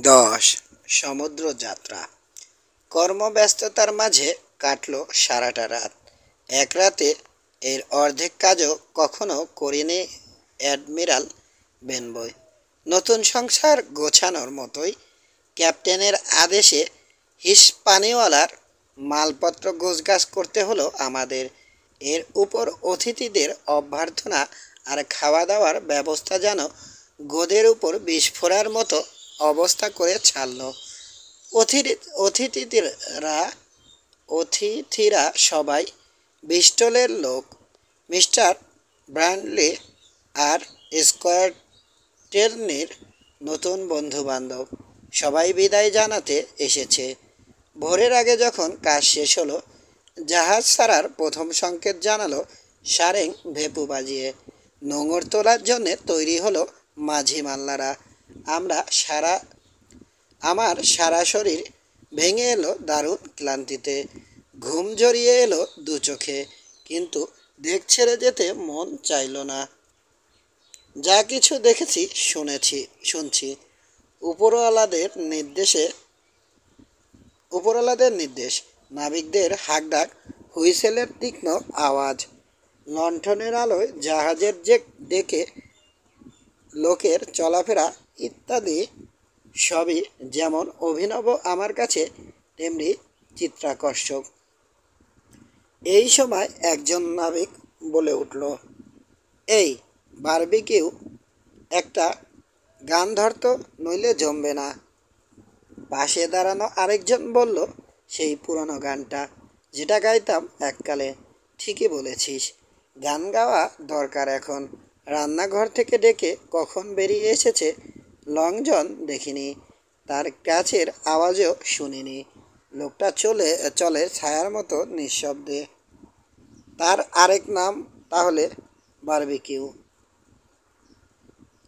10 সমুদ্র যাত্রা। কর্মব্যস্ততার মাঝে কাটল সারাটা রাত। এক রাতে এর অর্ধেক কাজও কখনো করিনি অ্যাডমিরাল বেনবয়। নতুন সংসার গোছানোর মতোই ক্যাপ্টেনের আদেশে হিসপানিওয়ালার মালপত্র গোছগাছ করতে হলো আমাদের। এর উপর অতিথিদের অভ্যর্থনা আর খাওয়া দাওয়ার ব্যবস্থা যেন গোদের উপর বিষ ফোঁড়ার মতো অবস্থা করে ছাড়ল। অতিথিরা অতিথিরা সবাই ব্রিস্টলের লোক, মিস্টার ব্র্যান্ডলি আর স্কোয়াড্রনের নতুন বন্ধুবান্ধব। সবাই বিদায় জানাতে এসেছে। ভোরের আগে যখন কাজ শেষ হলো, জাহাজ ছাড়ার প্রথম সংকেত জানালো সারেং ভেপু বাজিয়ে। নোঙর তোলার জন্যে তৈরি হলো মাঝি মাল্লারা। আমার সারা শরীর ভেঙে এলো দারুণ ক্লান্তিতে। ঘুম জড়িয়ে এলো দু চোখে, কিন্তু দেখ ছেড়ে যেতে মন চাইল না। যা কিছু দেখেছি শুনছি উপরওয়ালাদের নির্দেশ। নাবিকদের হাঁকডাক, হুইসেলের তীক্ষ্ণ আওয়াজ, লণ্ঠনের আলোয় জাহাজের ডেকে লোকের চলাফেরা ইত্যাদি সবই যেমন অভিনব আমার কাছে তেমনি চিত্তাকর্ষক। এই সময় একজন নাবিক বলে উঠল, এই বারবিকিউ একটা গান ধরতো, নইলে জমবে না। পাশে দাঁড়ানো আরেকজন বলল, সেই পুরনো গানটা যেটা গাইতাম এককালে। ঠিকই বলেছিস, গান গাওয়া দরকার এখন। রান্নাঘর থেকে ডেকে কখন বেরিয়ে এসেছে লং জন দেখিনি, তার কাছের আওয়াজও শুনিনি। লোকটা চলে ছায়ার মতো নিঃশব্দে। তার আরেক নাম তাহলে বারবিকিউ।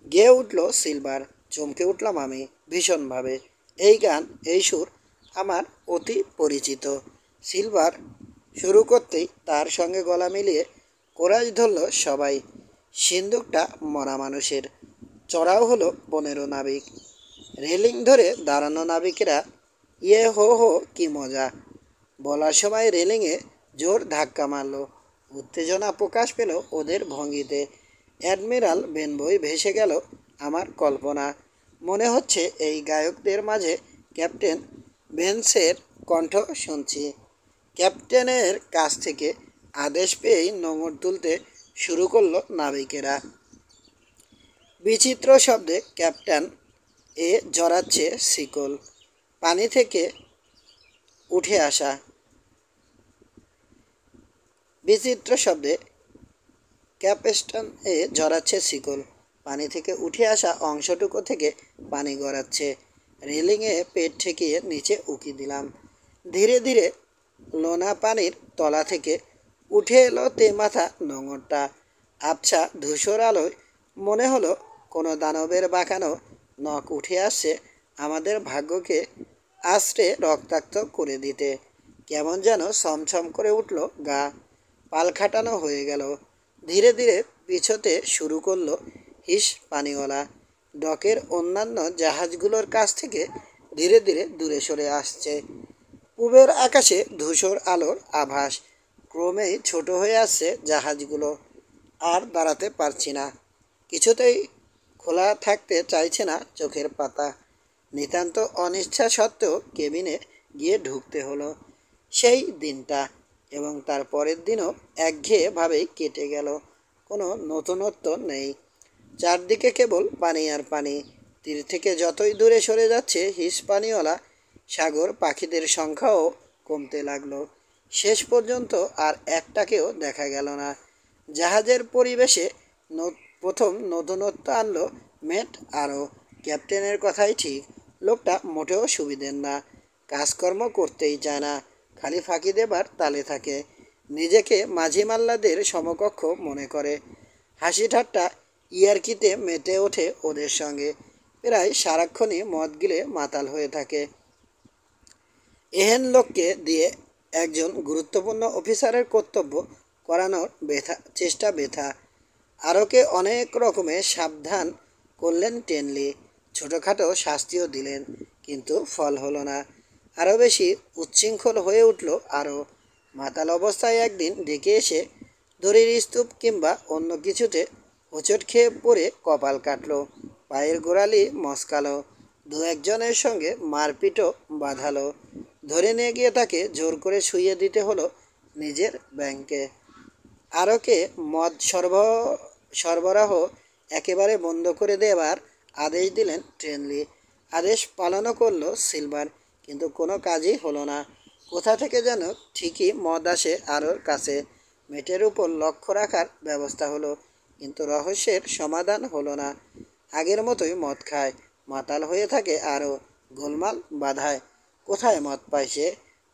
গেয়ে উঠল সিলভার। চমকে উঠলাম আমি ভীষণভাবে। এই গান, এই সুর আমার অতি পরিচিত। সিলভার শুরু করতেই তার সঙ্গে গলা মিলিয়ে কোরাস ধরল সবাই। সিন্দুকটা মরা মানুষের। চড়াও হলো 15 নাবিক। রেলিং ধরে দাঁড়ানো নাবিকেরা ইয়ে হো হো কি মজা বলার সময় রেলিংয়ে জোর ধাক্কা মারল। উত্তেজনা প্রকাশ পেল ওদের ভঙ্গিতে। অ্যাডমিরাল বেনবয় ভেসে গেল আমার কল্পনা। মনে হচ্ছে এই গায়কদের মাঝে ক্যাপ্টেন বেন্সের কণ্ঠ শুনছি। ক্যাপ্টেনের কাছ থেকে আদেশ পেয়েই নোঙর তুলতে শুরু করলো নাবিকেরা। বিচিত্র শব্দে ক্যাপ্টেন জড়াচ্ছে শিকল। পানি থেকে উঠে আসা বিচিত্র শব্দে ক্যাপ্টেন জড়াচ্ছে শিকল। পানি থেকে উঠে আসা অংশটুকু থেকে পানি গড়াচ্ছে। রেলিংয়ে পেট ঠেকিয়ে নিচে উকি দিলাম। ধীরে ধীরে লোনা পানির তলা থেকে উঠে এলো তেমাথা নোঙরটা। আবছা ধূসর আলোয় মনে হলো কোনো দানবের বাঁকানো নখ উঠে আসছে আমাদের ভাগ্যকে আছড়ে রক্তাক্ত করে দিতে। কেমন যেন ছমছম করে উঠল গা, পাল খাটানো হয়ে গেল। ধীরে ধীরে পিছোতে শুরু করলো হিসপানিওয়ালা। ডকের অন্যান্য জাহাজগুলোর কাছ থেকে ধীরে ধীরে দূরে সরে আসছে। পূবের আকাশে ধূসর আলোর আভাস। ক্রমেই ছোট হয়ে আসছে জাহাজগুলো। আর দাঁড়াতে পারছি না। কিছুতেই খোলা থাকতে চাইছে না চোখের পাতা। নিতান্ত অনিচ্ছা সত্ত্বেও কেবিনে গিয়ে ঢুকতে হলো। সেই দিনটা এবং তার পরের দিনও একঘেয়েভাবেই কেটে গেল। কোনো নতুনত্ব নেই। চারদিকে কেবল পানি আর পানি। তীর থেকে যতই দূরে সরে যাচ্ছে হিসপানিওয়ালা সাগর, পাখিদের সংখ্যাও কমতে লাগলো। শেষ পর্যন্ত আর একটাকেও দেখা গেল না। জাহাজের পরিবেশে প্রথম নতুনত্ব আনলো মেট আরও। ক্যাপ্টেনের কথাই ঠিক, লোকটা মোটেও সুবিধের না। কাজকর্ম করতেই চায় না, খালি ফাঁকি দেবার তালে থাকে। নিজেকে মাঝি মাল্লাদের সমকক্ষ মনে করে। হাসি ঠাট্টা ইয়ার্কিতে মেতে ওঠে ওদের সঙ্গে। প্রায় সারাক্ষণই মদ গিলে মাতাল হয়ে থাকে। এহেন লোককে দিয়ে একজন গুরুত্বপূর্ণ অফিসারের কর্তব্য করানোর চেষ্টা বৃথা। আরোকে অনেক রকমে সাবধান করলেন টেনলি, ছোটোখাটো শাস্তিও দিলেন, কিন্তু ফল হলো না। আরও বেশি উচ্ছৃঙ্খল হয়ে উঠল আরও। মাতাল অবস্থায় একদিন ডেকে এসে দড়ির স্তূপ কিংবা অন্য কিছুতে হোঁচট খেয়ে পড়ে কপাল কাটল, পায়ের গোড়ালি মচকালো, দু একজনের সঙ্গে মারপিটও বাঁধালো। ধরে নিয়ে গিয়ে তাকে জোর করে শুইয়ে দিতে হলো নিজের ব্যাংকে। আরকে মদ সরবরাহ একেবারে বন্ধ করে দেওয়ার আদেশ দিলেন ট্রেনলি। আদেশ পালনও করলো সিলভার, কিন্তু কোনো কাজই হলো না। কোথা থেকে যেন ঠিকই মদ আসে আরোর কাছে। মেটের উপর লক্ষ্য রাখার ব্যবস্থা হলো, কিন্তু রহস্যের সমাধান হলো না। আগের মতোই মদ খায়, মাতাল হয়ে থাকে আরও, গোলমাল বাধায়। কোথায় মদ পায় সে?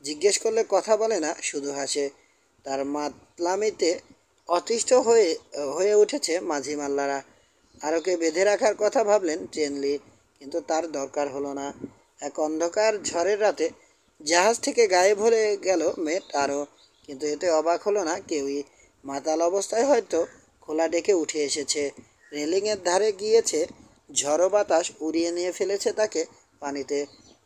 জিজ্ঞেস করলে কথা বলে না, শুধু হাসে। তার মাতলামিতে অতিষ্ঠ হয়ে হয়ে উঠেছে মাঝি মাল্লারা। আরোকে বেঁধে রাখার কথা ভাবলেন ট্রেনলি, কিন্তু তার দরকার হলো না। এক অন্ধকার ঝড়ের রাতে জাহাজ থেকে গায়েব হয়ে গেল মেট আরও, কিন্তু এতে অবাক হলো না কেউই। মাতাল অবস্থায় হয়তো খোলা ডেকে উঠে এসেছে, রেলিংয়ের ধারে গিয়েছে, ঝড়ো বাতাস উড়িয়ে নিয়ে ফেলেছে তাকে পানিতে।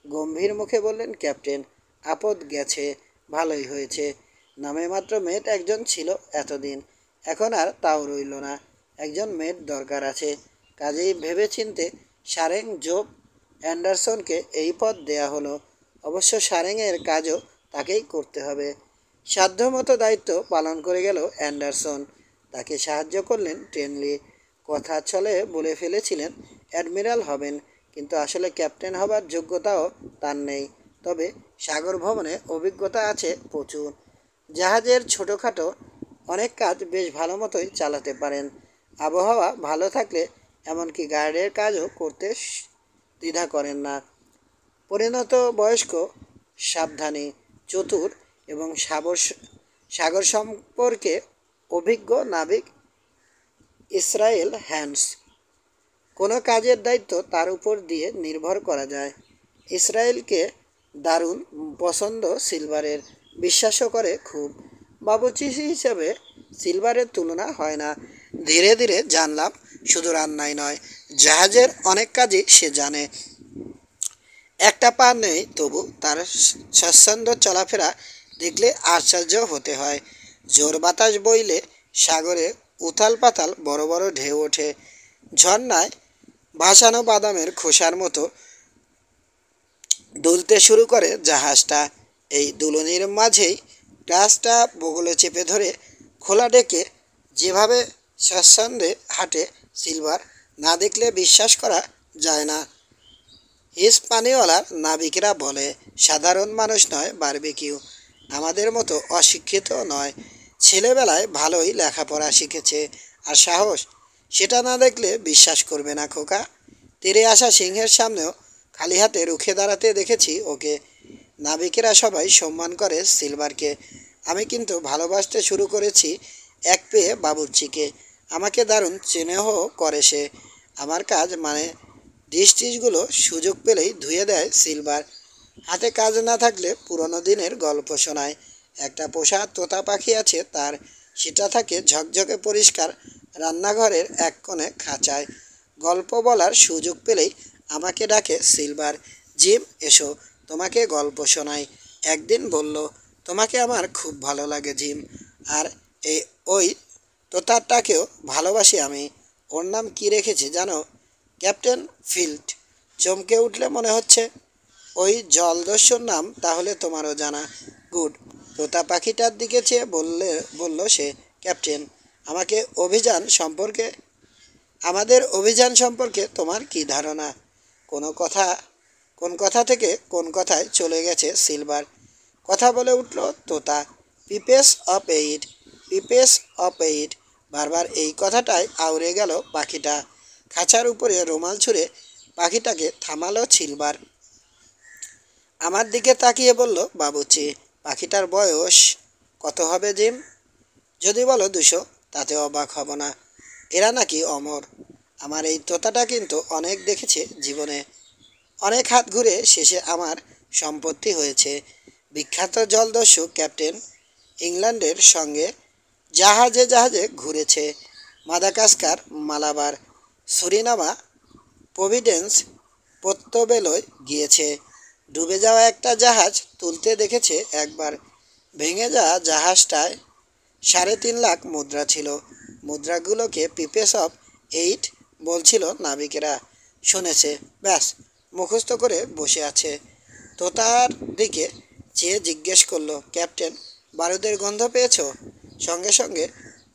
গম্ভীর মুখে বললেন ক্যাপ্টেন, আপদ গেছে, ভালোই হয়েছে। নামে মাত্র মেট একজন ছিল এতদিন, এখন আর তাও রইল না। একজন মেট দরকার আছে। কাজেই ভেবেচিন্তে সারেং জোব অ্যান্ডারসনকে এই পদ দেয়া হলো। অবশ্য সারেংয়ের কাজও তাকেই করতে হবে। সাধ্যমতো দায়িত্ব পালন করে গেল অ্যান্ডারসন। তাকে সাহায্য করলেন ট্রেনলি। কথা ছলে বলে ফেলেছিলেন অ্যাডমিরাল হবেন, কিন্তু আসলে ক্যাপ্টেন হবার যোগ্যতাও তার নেই। তবে সাগর ভ্রমণে অভিজ্ঞতা আছে প্রচুর। জাহাজের ছোটোখাটো অনেক কাজ বেশ ভালো মতোই চালাতে পারেন। আবহাওয়া ভালো থাকলে এমনকি গার্ডের কাজও করতে দ্বিধা করেন না। পরিণত বয়স্ক, সাবধানী, চতুর এবং সাগর সম্পর্কে অভিজ্ঞ নাবিক ইসরায়েল হ্যান্ডস। কোনো কাজের দায়িত্ব তার উপর দিয়ে নির্ভর করা যায়। ইসরায়েলকে দারুণ পছন্দ সিলভারের, বিশ্বাসও করে খুব। বাবুর্চি হিসেবে সিলভারের তুলনা হয় না। ধীরে ধীরে জানলাম শুধু রান্নাই নয়, জাহাজের অনেক কাজই সে জানে। একটা পা নেই, তবু তার স্বাচ্ছন্দ্য চলাফেরা দেখলে আশ্চর্য হতে হয়। জোর বাতাস বইলে সাগরে উথাল পাতাল বড় বড় ঢেউ ওঠে। ঝর্ণায় ভাসানো বাদামের খোসার মতো দুলতে শুরু করে জাহাজটা। এই দুলনির মাঝেই গ্লাসটা বগলে চেপে ধরে খোলা ডেকে যেভাবে স্বাচ্ছন্দ্যে হাঁটে সিলভার, না দেখলে বিশ্বাস করা যায় না। হিসপানিওয়ালার নাবিকেরা বলে সাধারণ মানুষ নয় বারবিকিউ, আমাদের মতো অশিক্ষিত নয়। ছেলেবেলায় ভালোই লেখাপড়া শিখেছে, আর সাহস, সেটা না দেখলে বিশ্বাস করবে না খোকা। তীরে আসা সিংহের সামনেও খালি হাতে রুখে দাঁড়াতে দেখেছি ওকে। নাবিকেরা সবাই সম্মান করে সিলভারকে। আমি কিন্তু ভালোবাসতে শুরু করেছি এক পেয়ে বাবুর্চিকে। আমাকে দারুণ স্নেহ করে সে। আমার কাজ মানে ডিশ টিশগুলো সুযোগ পেলেই ধুয়ে দেয় সিলভার। হাতে কাজ না থাকলে পুরনো দিনের গল্প শোনায়। একটা পোষা তোতা পাখি আছে তার, সেটা থাকে ঝকঝকে পরিষ্কার রান্নাঘরের এক কোণে খাঁচায়। গল্প বলার সুযোগ পেলেই আমাকে ডাকে সিলভার, জিম এসো, তোমাকে গল্প শোনাই। একদিন বলল, তোমাকে আমার খুব ভালো লাগে জিম, আর ওই তোতারটাকেও ভালোবাসি আমি। ওর নাম কি রেখেছি জানো? Captain field. চমকে উঠলে মনে হচ্ছে ওই জলদস্যুর নাম তাহলে তোমারও জানা। গুড। তোতা পাখিটার দিকে চেয়ে বলল সে, ক্যাপ্টেন, আমাকে অভিযান সম্পর্কে আমাদের অভিযান সম্পর্কে তোমার কি ধারণা? কোনো কথা কোন কথা থেকে কোন কথায় চলে গেছে সিলভার। কথা বলে উঠল তোতা, পিপেস অফ এইট, পিপেস অফ এইট। বারবার এই কথাটাই আউড়ে গেল পাখিটা। খাঁচার উপরে রুমাল ছুঁড়ে পাখিটাকে থামালো সিলভার। আমার দিকে তাকিয়ে বলল বাবুর্চি, পাখিটার বয়স কত হবে জিম? যদি বলো 200, তাতে অবাক হব না। এরা নাকি অমর। আমার এই তোতাটা কিন্তু অনেক দেখেছে জীবনে, অনেক হাত ঘুরে শেষে আমার সম্পত্তি হয়েছে। বিখ্যাত জলদস্যু ক্যাপ্টেন, ইংল্যান্ডের সঙ্গে জাহাজে জাহাজে ঘুরেছে। মাদাগাস্কার, মালাবার, সুরিনামা, প্রভিডেন্স, পর্তবেলোয় গিয়েছে। ডুবে যাওয়া একটা জাহাজ তুলতে দেখেছে একবার। ভেঙে যাওয়া জাহাজটায় 3.5 লাখ মুদ্রা ছিল। মুদ্রাগুলোকে পিপেস অফ 8 বলছিল নাবিকেরা। শুনেছে, ব্যাস মুখস্থ করে বসে আছে। তোতার দিকে চেয়ে জিজ্ঞেস করলো, ক্যাপ্টেন, বারুদের গন্ধ পেয়েছো? সঙ্গে সঙ্গে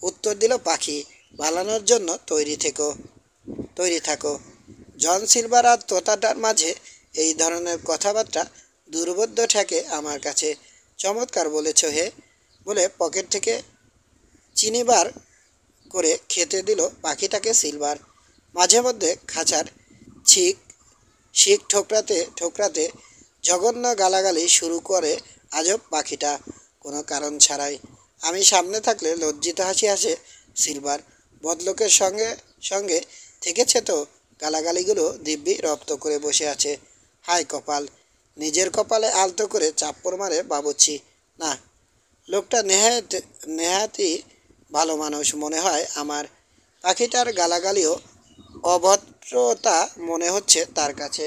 উত্তর দিল পাখি, পালানোর জন্য তৈরি থাকো। জন সিলভার আর তোতাটার মাঝে এই ধরনের কথাবার্তা দুর্বোধ্য ঠেকে আমার কাছে। চমৎকার বলেছ হে, বলে পকেট থেকে চিনি বার করে খেতে দিল পাখিটাকে সিলভার। মাঝে মধ্যে খাঁচার শিক ঠোকরাতে ঠোকরাতে জঘন্য গালাগালি শুরু করে আজব পাখিটা, কোনো কারণ ছাড়াই। আমি সামনে থাকলে লজ্জিত হাসি হাসে সিলভার। বদলোকের সঙ্গে সঙ্গে থেকেছে তো, গালাগালিগুলো দিব্যি রপ্ত করে বসে আছে। হায় কপাল! নিজের কপালে আলতো করে চাপ্পড় মারে বাবুর্চি। না, লোকটা নেহাতি ভালো মানুষ মনে হয় আমার। পাখিটার গালাগালিও অভদ্রতা মনে হচ্ছে তার কাছে।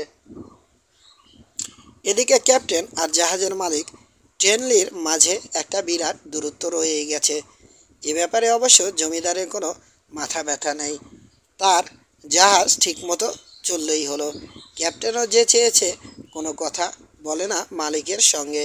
এদিকে ক্যাপ্টেন আর জাহাজের মালিক ট্রেনলির মাঝে একটা বিরাট দূরত্ব রয়ে গেছে। এ ব্যাপারে অবশ্য জমিদারের কোনো মাথা ব্যথা নেই। তার জাহাজ ঠিকমতো চললেই হলো। ক্যাপ্টেনও যে চেয়েছে কোনো কথা বলে না মালিকের সঙ্গে।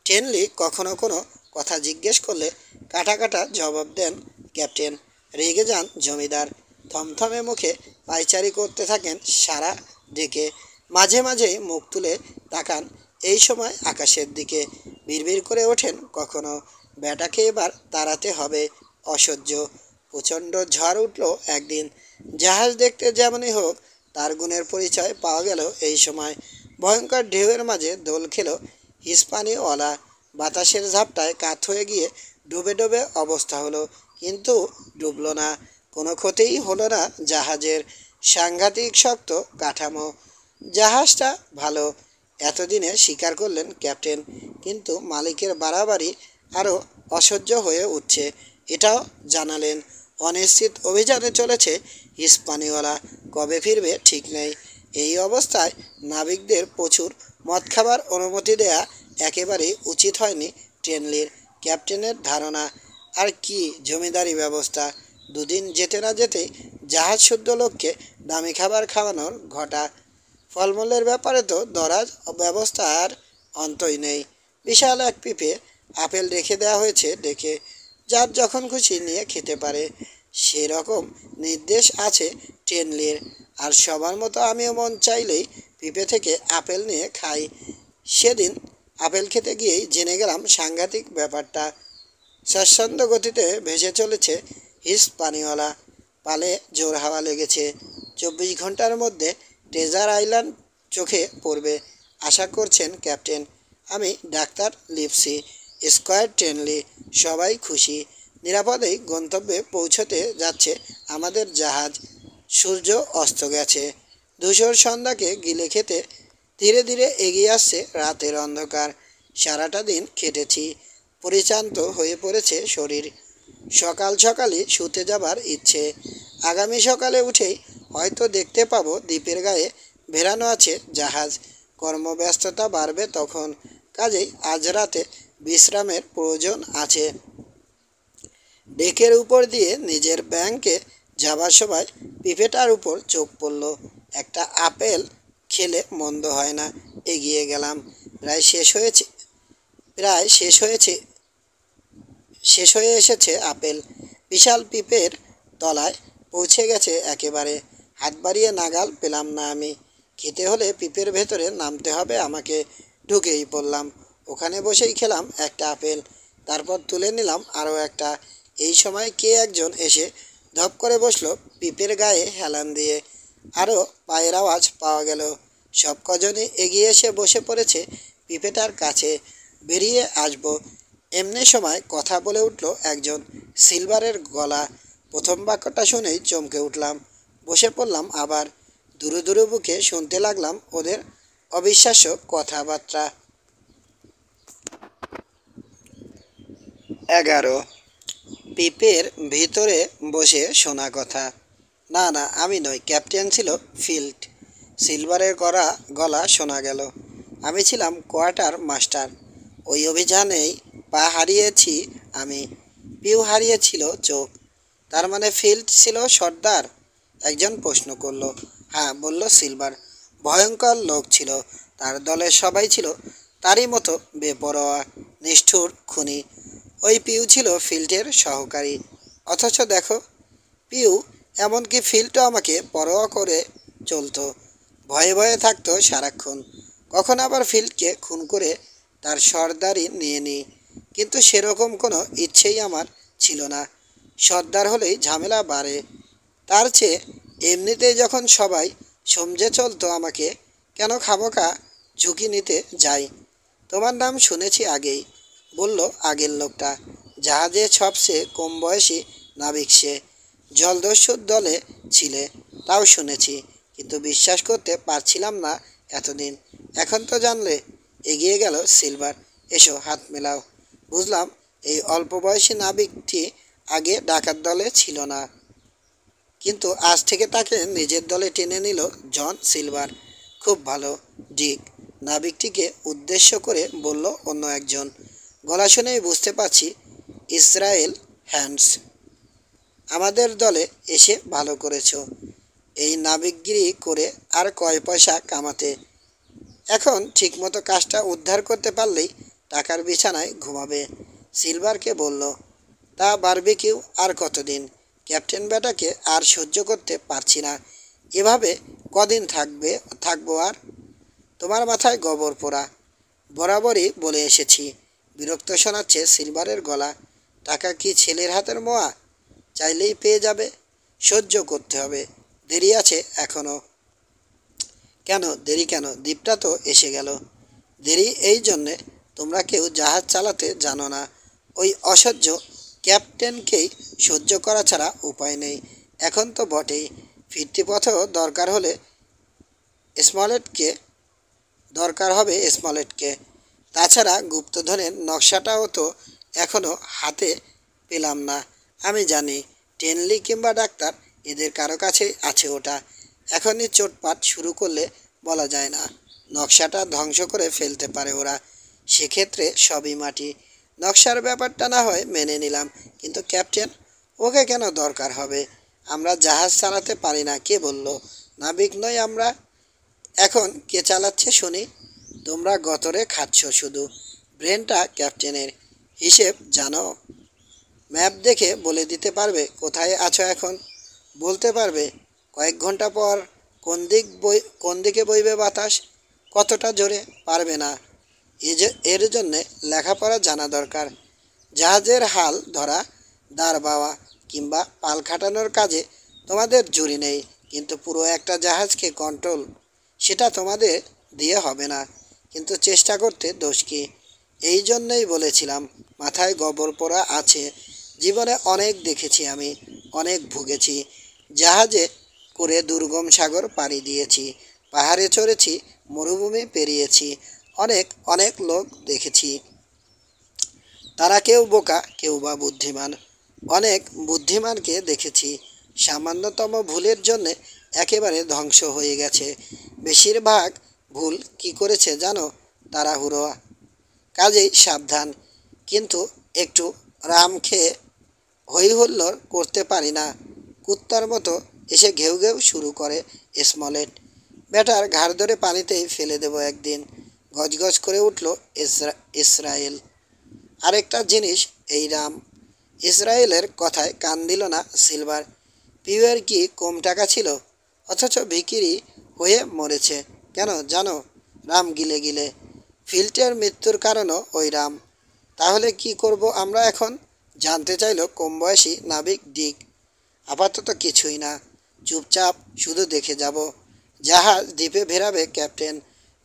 ট্রেনলি কখনো কোনো কথা জিজ্ঞেস করলে কাটা কাটা জবাব দেন ক্যাপ্টেন। রেগে যান জমিদার। থমথমে মুখে পায়চারি করতে থাকেন সারা ডেকে। মাঝে মাঝেই মুখ তুলে তাকান এই সময় আকাশের দিকে। বিড়বিড় করে ওঠেন কখনো, ব্যাটাকে এবার তাড়াতে হবে, অসহ্য। প্রচণ্ড ঝড় উঠল একদিন। জাহাজ দেখতে যেমনই হোক, তার গুণের পরিচয় পাওয়া গেল এই সময়। ভয়ঙ্কর ঢেউয়ের মাঝে দোল খেল হিস্পানিওয়ালা। বাতাসের ঝাপটায় কাত হয়ে গিয়ে ডুবে ডুবে অবস্থা হলো, কিন্তু ডুবল না। কোনো ক্ষতিই হলো না জাহাজের। সাংঘাতিক শক্ত কাঠামো। জাহাজটা ভালো, এতদিনে স্বীকার করলেন ক্যাপ্টেন, কিন্তু মালিকের বাড়াবাড়ি আরও অসহ্য হয়ে উঠছে এটাও জানালেন। অনিশ্চিত অভিযানে চলেছে হিস্পানিওয়ালা, কবে ফিরবে ঠিক নেই। এই অবস্থায় নাবিকদের প্রচুর মদ খাবার অনুমতি দেয়া একেবারেই উচিত হয়নি ট্রেনলির। ক্যাপ্টেনের ধারণা, আর কি জমিদারি ব্যবস্থা! দুদিন যেতে না যেতেই জাহাজ শুদ্ধ লোককে দামি খাবার খাওয়ানোর ঘটা। ফলমূলের ব্যাপারে তো দরাজ ব্যবস্থার অন্তই নেই। বিশাল এক পিপে আপেল রেখে দেওয়া হয়েছে দেখে, যার যখন খুশি নিয়ে খেতে পারে, সেরকম নির্দেশ আছে ট্রেনলির। আর সবার মতো আমিও মন চাইলেই পিপে থেকে আপেল নিয়ে খাই। সেদিন আপেল খেতে গিয়েই জেনে গেলাম সাংঘাতিক ব্যাপারটা। স্বাচ্ছন্দ্য গতিতে ভেসে চলেছে হিস্পানিওয়ালা। পালে জোর হাওয়া লেগেছে। 24 ঘন্টার মধ্যে ট্রেজার আইল্যান্ড চোখে পড়বে আশা করছেন ক্যাপ্টেন। আমি ডাক্তার লিপসি, স্কয়ার ট্রেনলি, সবাই খুশি। নিরাপদেই গন্তব্যে পৌঁছতে যাচ্ছে আমাদের জাহাজ। সূর্য অস্ত গেছে। ধূসর সন্ধ্যাকে গিলে খেতে ধীরে ধীরে এগিয়ে আসছে রাতের অন্ধকার। সারাটা দিন খেটেছি, পরিশ্রান্ত হয়ে পড়েছে শরীর। সকাল সকালই শুতে যাবার ইচ্ছে। আগামী সকালে উঠেই হয়তো দেখতে পাবো দ্বীপের গায়ে ভেড়ানো আছে জাহাজ। কর্মব্যস্ততা বাড়বে তখন, কাজেই আজ রাতে বিশ্রামের প্রয়োজন আছে। ডেকের উপর দিয়ে নিজের ব্যাংকে যাবার সময় পিপেটার উপর চোখ পড়ল। একটা আপেল খেলে মন্দ হয় না। এগিয়ে গেলাম। প্রায় শেষ হয়ে এসেছে আপেল। বিশাল পিপের তলায় পৌঁছে গেছে একেবারে। হাত বাড়িয়ে নাগাল পেলাম না আমি। খেতে হলে পিপের ভেতরে নামতে হবে আমাকে। ঢুকেই পড়লাম। ওখানে বসেই খেলাম একটা আপেল, তারপর তুলে নিলাম আরও একটা। এই সময় কে একজন এসে ধপ করে বসলো পিপের গায়ে হেলান দিয়ে। আরও পায়ের আওয়াজ পাওয়া গেল। সব কজনই এগিয়ে এসে বসে পড়েছে পিপেটার কাছে। বেরিয়ে আসবো এমনি সময় কথা বলে উঠল একজন। সিলভারের গলা। প্রথম বাক্যটা শুনেই চমকে উঠলাম। বসে পড়লাম আবার। দুরু দুরু বুকে শুনতে লাগলাম ওদের অবিশ্বাস্য কথাবার্তা। 11। পিপের ভিতরে বসে শোনা কথা। না না, আমি নই, ক্যাপ্টেন ছিল ফিল্ড। সিলভারের গলা শোনা গেল। আমি ছিলাম কোয়ার্টার মাস্টার। ওই অভিযানেই পা হারিয়েছি আমি। পিউ হারিয়েছিল চোখ। তার মানে ফিল্ড ছিল সর্দার? একজন প্রশ্ন করল। হ্যাঁ, বলল সিলভার। ভয়ঙ্কর লোক ছিল। তার দলের সবাই ছিল তারই মতো বেপরোয়া, নিষ্ঠুর, খুনি। ওই পিউ ছিল ফিল্ডের সহকারী। অথচ দেখো, পিউ এমনকি ফিল্ডও আমাকে পরোয়া করে চলতো। ভয়ে ভয়ে থাকতো সারাক্ষণ। কখন আবার ফিল্ডকে খুন করে তার সর্দারি নিয়ে নিই। কিন্তু সেরকম কোনো ইচ্ছেই আমার ছিল না। সর্দার হলেই ঝামেলা বাড়ে। তার চেয়ে এমনিতেই যখন সবাই সমঝে চলতো আমাকে, কেন খামোখা ঝুঁকি নিতে যাই? তোমার নাম শুনেছি আগেই, বলল আগের লোকটা। জাহাজে সবচেয়ে কম বয়সী নাবিক সে। জলদস্যুর দলে ছিলে, তাও শুনেছি, কিন্তু বিশ্বাস করতে পারছিলাম না এতদিন। এখন তো জানলে। এগিয়ে গেল সিলভার। এসো, হাত মেলাও। বুঝলাম এই অল্প বয়সী নাবিকটি আগে ডাকাত দলে ছিল না, কিন্তু আজ থেকে তাকে নিজের দলে টেনে নিল জন সিলভার। খুব ভালো, ডিক, নাবিকটিকে উদ্দেশ্য করে বলল অন্য একজন। গলা শুনেই বুঝতে পারছি ইসরায়েল হ্যান্ডস। আমাদের দলে এসে ভালো করেছ। এই নাবিকগিরি করে আর কয় পয়সা কামাতে। এখন ঠিকমতো কাজটা উদ্ধার করতে পারলেই টাকার বিছানায় ঘুমাবে। সিলভারকে বলল, তা বারবিকিউ আর কতদিন? ক্যাপ্টেন বেটাকে আর সহ্য করতে পারছি না। এভাবে কদিন থাকবো আর? তোমার মাথায় গোবর পোড়া। বরাবরই বলে এসেছি। বিরক্ত শোনাচ্ছে সিলভারের গলা। টাকা কি ছেলের হাতের মোয়া? চাইলেই পেয়ে যাবে। সহ্য করতে হবে। দেরি আছে এখনো। কেন দেরি কেন? দ্বীপটা তো এসে গেল। দেরি এই জন্যে, তোমরা কেউ জাহাজ চালাতে জানো না। ওই অসহ্য ক্যাপ্টেনকেই সহ্য করা ছাড়া উপায় নেই। এখন তো বটেই। ফিরতি পথেও স্মলেটকে দরকার হবে স্মলেটকে। তাছাড়া গুপ্তধনের নকশাটাও তো এখনো হাতে পেলাম না। আমি জানি টেনলি কিংবা ডাক্তার, এদের কারো কাছে আছে ওটা। এখনই চোটপাট শুরু করলে বলা যায় না, নকশাটা ধ্বংস করে ফেলতে পারে ওরা। সেক্ষেত্রে সবই মাটি। নকশার ব্যাপারটা না হয় মেনে নিলাম, কিন্তু ক্যাপ্টেন, ওকে কেন দরকার হবে? আমরা জাহাজ চালাতে পারি না, কে বলল? নাবিক নই আমরা। এখন কে চালাচ্ছে শুনি? তোমরা গতরে খাচ্ছ শুধু। ব্রেনটা ক্যাপ্টেনের। হিসেব জানো? ম্যাপ দেখে বলে দিতে পারবে কোথায় আছো এখন? বলতে পারবে কয়েক ঘন্টা পর কোন দিকে বইবে বাতাস, কতটা জোরে? পারবে না। এর জন্যে লেখাপড়া জানা দরকার। জাহাজের হাল ধরা, দাঁড় বাওয়া কিংবা পাল খাটানোর কাজে তোমাদের জুড়ি নেই, কিন্তু পুরো একটা জাহাজকে কন্ট্রোল, সেটা তোমাদের দিয়ে হবে না। কিন্তু চেষ্টা করতে দোষ কি? এই জন্যই বলেছিলাম মাথায় গোবর পোড়া আছে। জীবনে অনেক দেখেছি আমি, অনেক ভুগেছি। জাহাজে করে দুর্গম সাগর পাড়ি দিয়েছি, পাহাড়ে চড়েছি, মরুভূমি পেরিয়েছি। অনেক অনেক লোক দেখেছি। তারা কেউ বোকা, কেউ বা বুদ্ধিমান। অনেক বুদ্ধিমানকে দেখেছি সামান্যতম ভুলের জন্যে একেবারে ধ্বংস হয়ে গেছে। বেশিরভাগ ভুল কি করেছে জানো? তাড়াহুড়ো। কাজেই সাবধান। কিন্তু একটু রাম খেয়ে হই হুল্লোড় করতে পারি না। কুত্তার মতো এসে ঘেউ ঘেউ শুরু করে স্মলেট। ব্যাটার ঘাড় ধরে পানিতেই ফেলে দেব একদিন। গজগজ করে উঠল ইসরায়েল। আরেকটা জিনিস, এই রাম। ইসরায়েলের কথায় কান দিল না সিলভার। পিউয়ের কি কম টাকা ছিল? অথচ ভিখিরি হয়ে মরেছে কেন জানো? রাম গিলে গিলে। ফিল্টের মৃত্যুর কারণও ওই রাম। তাহলে কি করব আমরা এখন? জানতে চাইল কম বয়সী নাবিক ডিক। আপাতত কিছুই না, চুপচাপ শুধু দেখে যাব। জাহাজ দ্বীপে ভেরাবে ক্যাপ্টেন।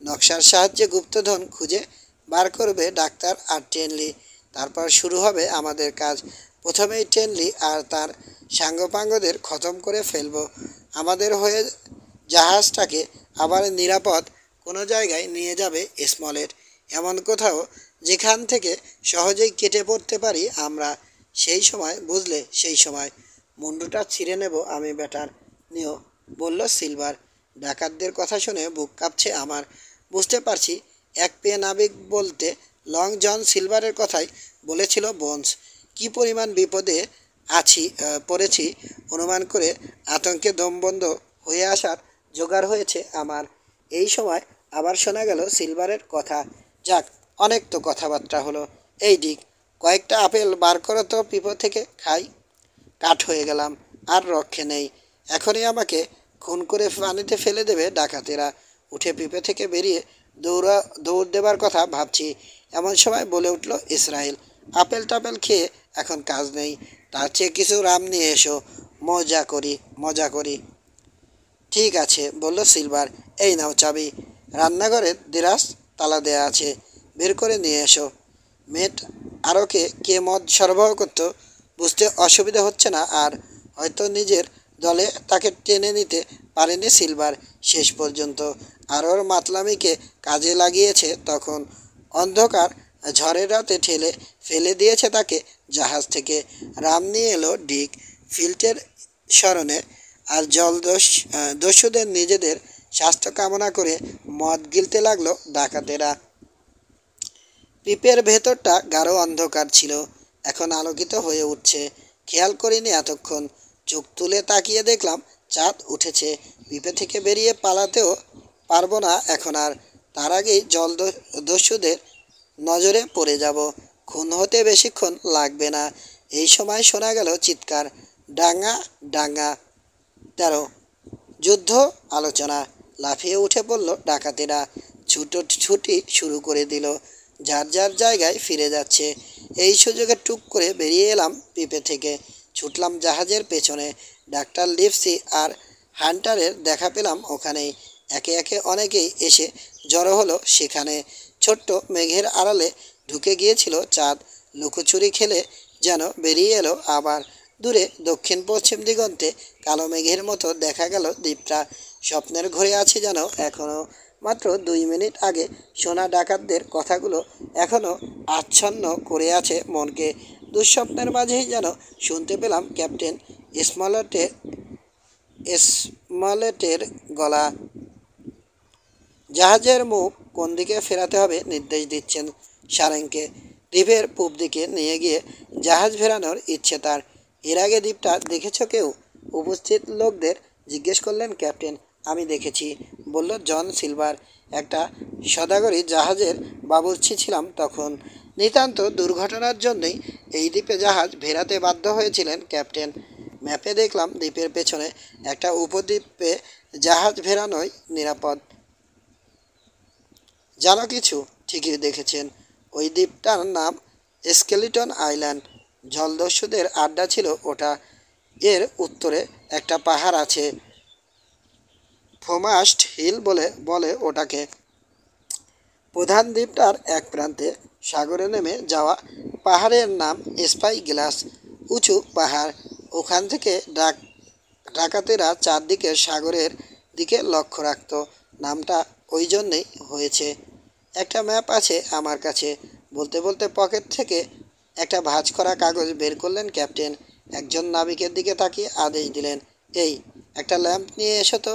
নকশার সাহায্যে গুপ্তধন খুঁজে বার করবে ডাক্তার আর টেনলি। তারপর শুরু হবে আমাদের কাজ। প্রথমেই টেনলি আর তার সাঙ্গপাঙ্গদের খতম করে ফেলবো। আমাদের হয়ে জাহাজটাকে আবার নিরাপদ কোনো জায়গায় নিয়ে যাবে স্মলেট। এমন কোথাও যেখান থেকে সহজেই কেটে পড়তে পারি আমরা। সেই সময়, বুঝলে, সেই সময় মুন্ডুটা ছিঁড়ে নেব আমি ব্যাটার। নিও, বলল সিলভার। ডাকাতদের কথা শুনে বুক কাঁপছে আমার। বুঝতে পারছি এক পেয়ে নাবিক বলতে লং জন সিলভারের কথাই বলেছিল বোনস। কি পরিমাণ বিপদে পড়েছি অনুমান করে আতঙ্কে দম বন্ধ হয়ে আসার জোগাড় হয়েছে আমার। এই সময় আবার শোনা গেল সিলভারের কথা। যাক, অনেক তো কথাবার্তা হলো। এই দিক, কয়েকটা আপেল বার করো তো পিঁপো থেকে খাই। কাঠ হয়ে গেলাম, আর রক্ষে নেই। এখনই আমাকে খুন করে পানিতে ফেলে দেবে ডাকাতেরা। উঠে পিঁপে থেকে বেরিয়ে দৌড় দেবার কথা ভাবছি, এমন সময় বলে উঠল ইসরায়েল, আপেল টাপেল খেয়ে এখন কাজ নেই, তার চেয়ে কিছু রাম নিয়ে এসো, মজা করি মজা করি। ঠিক আছে, বলল সিলভার। এই নাও চাবি, রান্নাঘরের দেরাজ তালা দেয়া আছে, বের করে নিয়ে এসো। মেট আরোকে কে মদ সরবরাহ করতো বুঝতে অসুবিধা হচ্ছে না আর। হয়তো নিজের দলে তাকে টেনে নিতে পারেনি সিলভার শেষ পর্যন্ত। আর ওর মাতলামিকে কাজে লাগিয়েছে তখন। অন্ধকার ঝড়ের রাতে ঠেলে ফেলে দিয়েছে তাকে জাহাজ থেকে। রাম নিয়ে এলো ডিক ফিল্টের স্মরণে। আর দস্যুদের নিজেদের স্বাস্থ্য কামনা করে মদ গিলতে লাগলো ডাকাতেরা। পিপের ভেতরটা গাঢ় অন্ধকার ছিল, এখন আলোকিত হয়ে উঠছে। খেয়াল করিনি এতক্ষণ। চোখ তুলে তাকিয়ে দেখলাম চাঁদ উঠেছে। পিপে থেকে বেরিয়ে পালাতেও পারবো না এখন আর। তার আগেই দস্যুদের নজরে পড়ে যাব। খুন হতে বেশিক্ষণ লাগবে না। এই সময় শোনা গেল চিৎকার, ডাঙ্গা ডাঙ্গা। 13 যুদ্ধ আলোচনা। লাফিয়ে উঠে পড়ল ডাকাতেরা। ছুটি শুরু করে দিল। যার যার জায়গায় ফিরে যাচ্ছে। এই সুযোগে টুক করে বেরিয়ে এলাম পিপে থেকে। ছুটলাম জাহাজের পেছনে। ডাক্তার লিপসি আর হান্টারের দেখা পেলাম ওখানেই। একে একে অনেকেই এসে জড়ো হলো সেখানে। ছোট্ট মেঘের আড়ালে ঢুকে গিয়েছিল চাঁদ। লুকোচুরি খেলে যেন বেরিয়ে এলো আবার। দূরে দক্ষিণ পশ্চিম দিগন্তে কালো মেঘের মতো দেখা গেল দ্বীপটা। স্বপ্নের ঘরে আছি যেন এখনও। মাত্র 2 মিনিট আগে শোনা ডাকাতদের কথাগুলো এখনও আচ্ছন্ন করে আছে মনকে। দুঃস্বপ্নের মাঝেই যেন শুনতে পেলাম ক্যাপ্টেন স্মলেটের গলা। জাহাজের মুখ কোন দিকে ফেরাতে হবে নির্দেশ দিচ্ছেন সারেংকে। দ্বীপের পূব দিকে নিয়ে গিয়ে জাহাজ ফেরানোর ইচ্ছে তার। এর আগে দ্বীপটা দেখেছ কেউ? উপস্থিত লোকদের জিজ্ঞেস করলেন ক্যাপ্টেন। আমি দেখেছি, বলল জন সিলভার। একটা সদাগরি জাহাজের বাবুর্চি ছিলাম তখন। নিতান্ত দুর্ঘটনার জন্যই এই দ্বীপে জাহাজ ভেরাতে বাধ্য হয়েছিলেন ক্যাপ্টেন। ম্যাপে দেখলাম দ্বীপের পেছনে একটা উপদ্বীপে জাহাজ ভেরানোই নিরাপদ। জানো কিছু? ঠিকই দেখেছেন, ওই দ্বীপটার নাম স্কেলিটন আইল্যান্ড। জলদস্যুদের আড্ডা ছিল ওটা। এর উত্তরে একটা পাহাড় আছে, ফোমাস্ট হিল বলে বলে ওটাকে। প্রধান দ্বীপটার এক প্রান্তে সাগরে নেমে যাওয়া পাহাড়ের নাম স্পাই গ্লাস। উঁচু পাহাড়। ওখান থেকে ডাকাতেরা চারদিকে সাগরের দিকে লক্ষ্য রাখত। নামটা ওই জন্যেই হয়েছে। একটা ম্যাপ আছে আমার কাছে। বলতে বলতে পকেট থেকে একটা ভাঁজ করা কাগজ বের করলেন ক্যাপ্টেন। একজন নাবিকের দিকে তাকিয়ে আদেশ দিলেন, এই একটা ল্যাম্প নিয়ে এসো তো।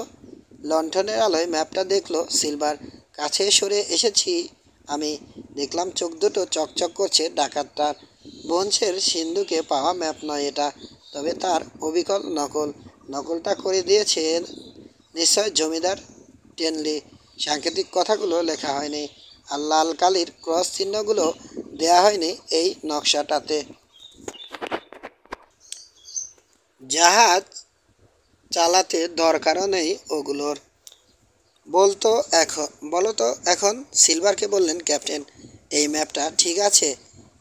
লণ্ঠনের আলোয় ম্যাপটা দেখলো সিলভার। কাছে সরে এসেছি আমি। দেখলাম চোখ দুটো চকচক করছে ডাকাতটার। বোনসের সিন্ধুকে পাওয়া ম্যাপ নয় এটা, তবে তার অবিকল নকল। নকলটা করে দিয়েছেন নিশ্চয় জমিদার টেনলি। সাংকেতিক কথাগুলো লেখা হয়নি, আর লাল কালির ক্রস চিহ্নগুলো দেয়া হয়নি এই নকশাটাতে। জাহাজ চালাতে দরকারও নেই ওগুলোর। বলো তো এখন, সিলভারকে বললেন ক্যাপ্টেন। এই ম্যাপটা ঠিক আছে?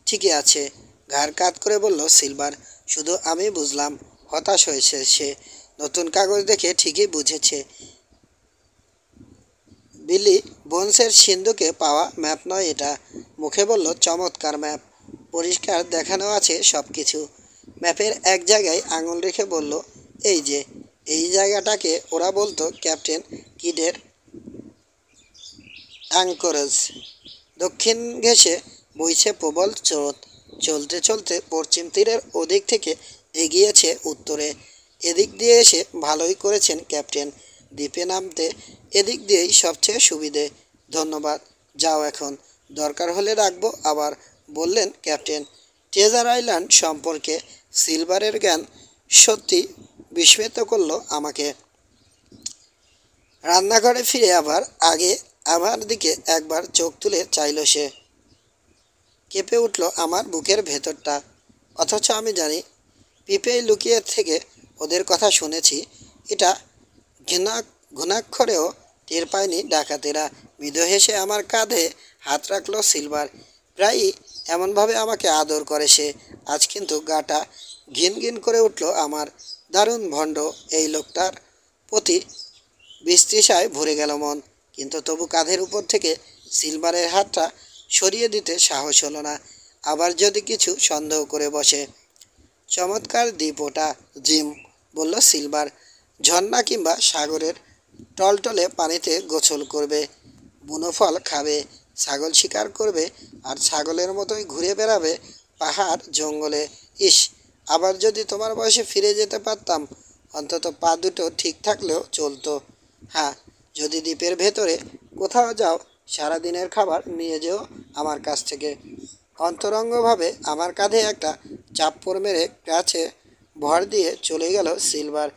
ঠিকই আছে, ঘাড় কাত করে বলল সিলভার। শুধু আমি বুঝলাম। হতাশ হয়েছে সে। নতুন কাগজ দেখে ঠিকই বুঝেছে। বিলি বোনসের সিন্ধুকে পাওয়া ম্যাপ নয় এটা। মুখে বলল, চমৎকার ম্যাপ, পরিষ্কার দেখানো আছে সব কিছু। ম্যাপের এক জায়গায় আঙুল রেখে বলল, এই যে এই জায়গাটাকে ওরা বলতো ক্যাপ্টেন কিডের অ্যাঙ্করেজ। দক্ষিণ ঘেঁষে বইছে প্রবল স্রোত। চলতে চলতে পশ্চিম তীরের ওদিক থেকে এগিয়েছে উত্তরে। এদিক দিয়ে এসে ভালোই করেছেন ক্যাপ্টেন। দ্বীপে নামতে এদিক দিয়েই সবচেয়ে সুবিধে। ধন্যবাদ, যাও এখন, দরকার হলে রাখবো আবার, বললেন ক্যাপ্টেন। ট্রেজার আইল্যান্ড সম্পর্কে সিলভারের জ্ঞান সত্যি বিস্মিত করলো আমাকে। রান্নাঘরে ফিরে আগে আমার দিকে একবার চোখ তুলে চাইল সে। কেঁপে উঠল আমার বুকের ভেতরটা। অথচ আমি জানি পিপেই লুকিয়ে থেকে ওদের কথা শুনেছি। এটা ঘুণাক্ষরেও টের পায়নি ডাকাতেরা। মৃদু হেসে আমার কাঁধে হাত রাখলো সিলভার। প্রায়ই এমনভাবে আমাকে আদর করে সে। আজ কিন্তু গাটা ঘিন ঘিন করে উঠল আমার। দারুণ ভণ্ড এই লোকটার প্রতি বিস্তৃষায় ভরে গেল মন। কিন্তু তবু কাঁধের উপর থেকে সিলভারের হাতটা সরিয়ে দিতে সাহস হলো না, আবার যদি কিছু সন্দেহ করে বসে। চমৎকার দ্বীপ ওটা জিম, বলল সিলভার। ঝর্ণা কিংবা সাগরের টলটলে পানিতে গোসল করবে, বুনো ফল খাবে, ছাগল শিকার করবে, আর ছাগলের মতোই ঘুরে বেড়াবে পাহাড় জঙ্গলে। ইস, আবার যদি তোমার বয়সে ফিরে যেতে পারতাম, অন্তত পা দুটো ঠিক থাকলেও চলতো। হ্যাঁ, যদি দ্বীপের ভেতরে কোথাও যাও, সারাদিনের খাবার নিয়ে যেও আমার কাছ থেকে। অন্তরঙ্গভাবে আমার কাঁধে একটা চাপ্পড় মেরে কাছে ভর দিয়ে চলে গেল সিলভার।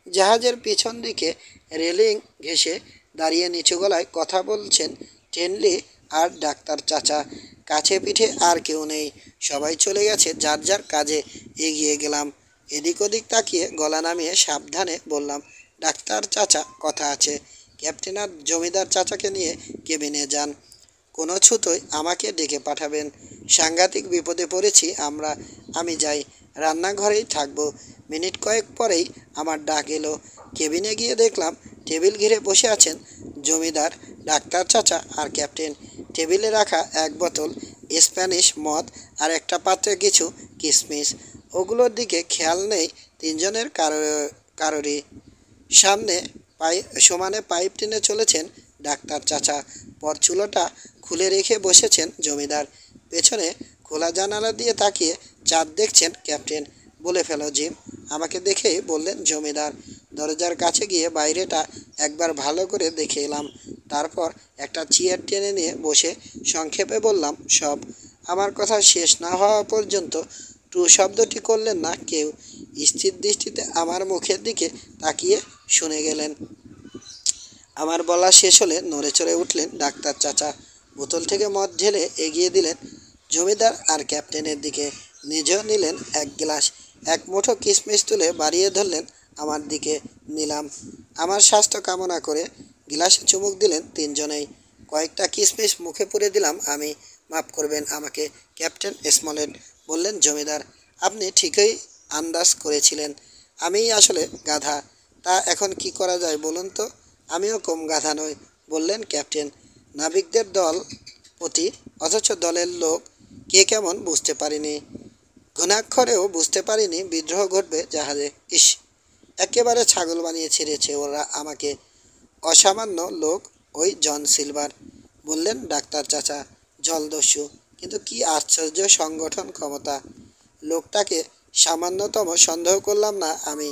জাহাজের পিছন দিকে রেলিং ঘেঁষে দাঁড়িয়ে নিচু গলায় কথা বলছেন টেনলি আর ডাক্তার চাচা। কাছে পিঠে আর কেউ নেই, সবাই চলে গেছে যার যার কাজে। এগিয়ে গেলাম, এদিক ওদিক তাকিয়ে গলা নামিয়ে সাবধানে বললাম, ডাক্তার চাচা, কথা আছে। ক্যাপ্টেন আর জমিদার চাচাকে নিয়ে কেবিনে যান, কোনো ছুতোয় আমাকে ডেকে পাঠাবেন। সাংঘাতিক বিপদে পড়েছি আমরা। আমি যাই, রান্নাঘরেই থাকবো। মিনিট কয়েক পরেই আমার ডাক এলো। কেবিনে গিয়ে দেখলাম টেবিল ঘিরে বসে আছেন জমিদার, ডাক্তার চাচা আর ক্যাপ্টেন। টেবিলে রাখা এক বোতল স্প্যানিশ মদ আর একটা পাত্রে কিছু কিশমিশ। ওগুলোর দিকে খেয়াল নেই তিনজনের কারোরই। সামনে সমানে পাইপ টেনে চলেছেন ডাক্তার চাচা, পরচুলোটা খুলে রেখে বসেছেন জমিদার। পেছনে খোলা জানালা দিয়ে তাকিয়ে চাঁদ দেখছেন ক্যাপ্টেন। বলে ফেলো জিম, আমাকে দেখেই বললেন জমিদার। দরজার কাছে গিয়ে বাইরেটা একবার ভালো করে দেখে এলাম, তারপর একটা চেয়ার টেনে নিয়ে বসে সংক্ষেপে বললাম সব। আমার কথা শেষ না হওয়া পর্যন্ত টু শব্দটি করলেন না কেউ। স্থির দৃষ্টিতে আমার মুখের দিকে তাকিয়ে শুনে গেলেন। আমার বলা শেষ হলে নড়ে চড়ে উঠলেন ডাক্তার চাচা। বোতল থেকে মদ ঢেলে এগিয়ে দিলেন জমিদার আর ক্যাপ্টেনের দিকে। নিজেও নিলেন এক গ্লাস। এক মুঠো কিশমিশ তুলে বাড়িয়ে ধরলেন আমার দিকে। নিলাম। আমার স্বাস্থ্য কামনা করে গ্লাসে চুমুক দিলেন তিনজনেই। কয়েকটা কিশমিশ মুখে পুরে দিলাম আমি। মাফ করবেন আমাকে ক্যাপ্টেন স্মলেট, বললেন জমিদার। আপনি ঠিকই আন্দাজ করেছিলেন, আমিই আসলে গাধা। তা এখন কি করা যায় বলুন তো? আমিও কম গাধা নই, বললেন ক্যাপ্টেন। নাবিকদের দল প্রতি, অথচ দলের লোক কে কেমন বুঝতে পারিনি। ঘুণাক্ষরেও বুঝতে পারিনি বিদ্রোহ ঘটবে জাহাজে। ইস, একেবারে ছাগল বানিয়ে ছেড়েছে ওরা আমাকে। অসামান্য লোক ওই জন সিলভার, বললেন ডাক্তার চাচা। জলদস্যু, কিন্তু কি আশ্চর্য সংগঠন ক্ষমতা। লোকটাকে সামান্যতম সন্দেহ করলাম না আমি,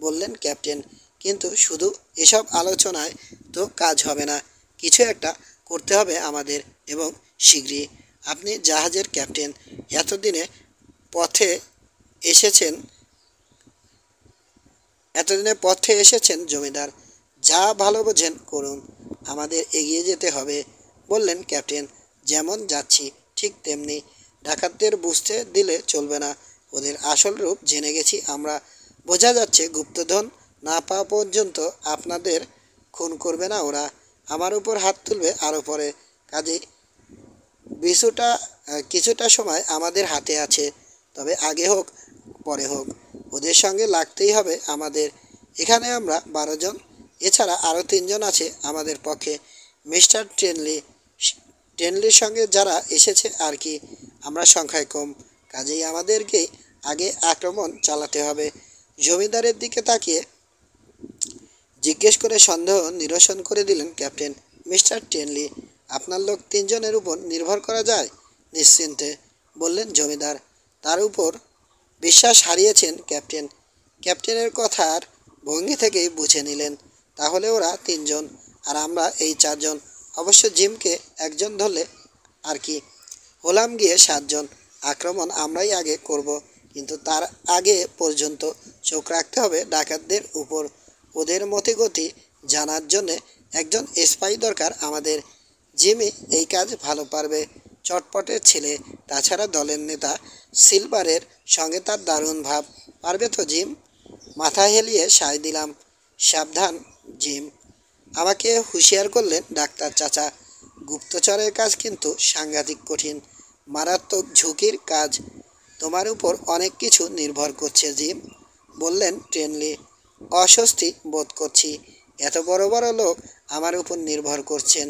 বললেন ক্যাপ্টেন। কিন্তু শুধু এসব আলোচনায় তো কাজ হবে না, কিছু একটা করতে হবে আমাদের, এবং শীঘ্রই। আপনি জাহাজের ক্যাপ্টেন, এতদিনে পথে এসেছেন পথে এসেছেন জমিদার। যা ভালো বোঝেন করুন, আমাদের এগিয়ে যেতে হবে, বললেন ক্যাপ্টেন। যেমন যাচ্ছি ঠিক তেমনি। ডাকাতদের বুঝতে দিলে চলবে না, ওদের আসল রূপ জেনে গেছি আমরা। বোঝা যাচ্ছে গুপ্তধন না পাওয়া পর্যন্ত আপনাদের খুন করবে না ওরা, আমার উপর হাত তুলবে আরও পরে। কাজেই কিছুটা সময় আমাদের হাতে আছে, তবে আগে হোক পরে হোক ওদের সঙ্গে লাগতেই হবে আমাদের। এখানে আমরা 12 জন, এছাড়া আরও 3 জন আছে আমাদের পক্ষে। মিস্টার টেনলির সঙ্গে যারা এসেছে আর কি। আমরা সংখ্যায় কম, কাজেই আমাদেরকেই আগে আক্রমণ চালাতে হবে। জমিদারের দিকে তাকিয়ে জিজ্ঞেস করে সন্দেহ নিরসন করে দিলেন ক্যাপ্টেন। মিস্টার টেনলি, আপনার লোক 3 জনের উপর নির্ভর করা যায়? নিশ্চিন্তে, বললেন জমিদার। তার উপর বিশ্বাস হারিয়েছেন ক্যাপ্টেনের কথার ভঙ্গি থেকেই বুঝে নিলেন। তাহলে ওরা 3 জন আর আমরা এই 4 জন। অবশ্য জিমকে একজন ধরলে আর কি, হলাম গিয়ে 7 জন। আক্রমণ আমরাই আগে করব, কিন্তু তার আগে পর্যন্ত চোখ রাখতে হবে ডাকাতদের উপর। ওদের মতিগতি জানার জন্যে একজন স্পাই দরকার আমাদের। জিমি এই কাজ ভালো পারবে, চটপটের ছেলে, তাছাড়া দলের নেতা। সিলভারের সঙ্গে তার দারুণ ভাব। পারবে তো জিম? মাথা হেলিয়ে সায় দিলাম। সাবধান জিম, আমাকে হুঁশিয়ার করলেন ডাক্তার চাচা। গুপ্তচরের কাজ কিন্তু সাংঘাতিক কঠিন, মারাত্মক ঝুঁকির কাজ। তোমার উপর অনেক কিছু নির্ভর করছে জিম, বললেন ট্রেনলি। অস্বস্তি বোধ করছি, এত বড় বড় লোক আমার উপর নির্ভর করছেন।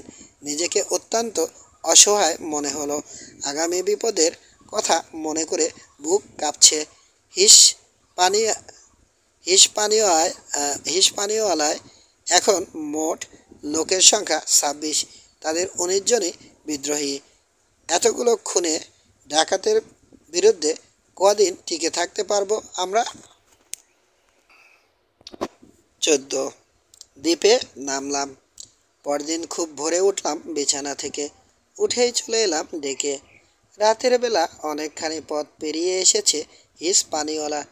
নিজেকে অত্যন্ত অসহায় মনে হলো। আগামী বিপদের কথা মনে করে বুক কাঁপছে। হিস পানি হিসপানীয়ওয়ালায় এখন মোট লোকের সংখ্যা 26। তাদের 19 জনই বিদ্রোহী। এতগুলো খুনে ডাকাতের বিরুদ্ধে কদিন টিকে থাকতে পারবো আমরা? 14। দ্বীপে নামলাম। পরদিন খুব ভোরে উঠলাম বিছানা থেকে। উঠেই চলে এলাম ডেকে। রাতের বেলা অনেকখানি পথ পেরিয়ে এসেছে হিসপানিওলা।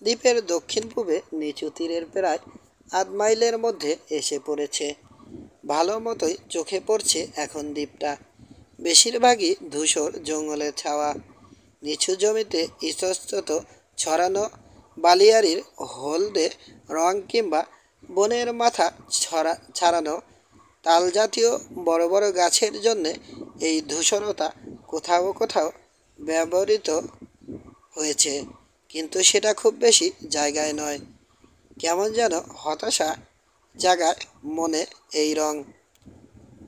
দ্বীপের দক্ষিণ পূবে নিচু তীরের প্রায় 1/2 মাইলের মধ্যে এসে পড়েছে। ভালো মতোই চোখে পড়ছে এখন দ্বীপটা। বেশিরভাগই ধূসর জঙ্গলের ছাওয়া। নিচু জমিতে ইতস্তত ছড়ানো বালিয়াড়ির হলদে রং কিংবা বনের মাথা ছাড়ানো তালজাতীয় বড় বড় গাছের জন্যে এই ধূসরতা কোথাও কোথাও ব্যবহৃত হয়েছে, কিন্তু সেটা খুব বেশি জায়গায় নয়। কেমন যেন হতাশা জাগায় মনে এই রং।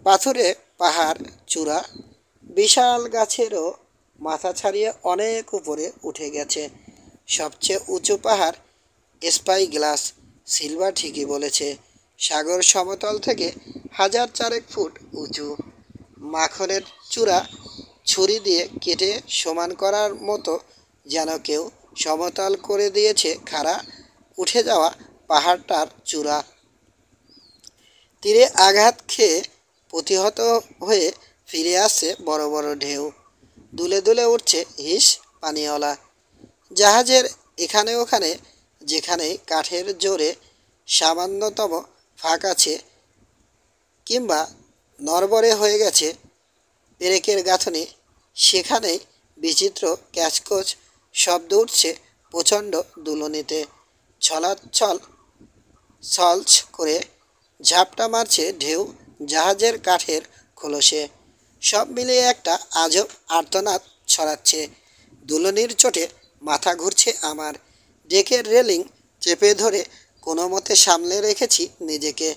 পাথুরে পাহাড় চূড়া বিশাল গাছেরও মাথা ছাড়িয়ে অনেক উপরে উঠে গেছে। সবচেয়ে উঁচু পাহাড় স্পাই গ্লাস। সিলভার ঠিকই বলেছে, সাগর সমতল থেকে 1000-4 ফুট উঁচু। মাখনের চূড়া ছুরি দিয়ে কেটে সমান করার মতো যেন কেউ সমতল করে দিয়েছে খাড়া উঠে যাওয়া পাহাড়টার চূড়া। তীরে আঘাত খেয়ে প্রতিহত হয়ে ফিরে আসছে বড় বড় ঢেউ। দুলে দুলে উঠছে হিস পানিওয়ালা। জাহাজের এখানে ওখানে যেখানেই কাঠের জোরে সামান্যতম ফাঁক আছে কিংবা নড়বড়ে হয়ে গেছে পেরেকের গাঁথনি, সেখানেই বিচিত্র ক্যাচকোচ শব্দ উঠছে প্রচণ্ড দুলনিতে। ছলাচ্ছল ছলছ করে ঝাপটা মারছে ঢেউ জাহাজের কাঠের খোলসে। সব মিলিয়ে একটা আজব আর্তনাদ ছড়াচ্ছে। দুলনির চোটে মাথা ঘুরছে আমার। ডেকের রেলিং চেপে ধরে কোনো মতে সামলে রেখেছি নিজেকে।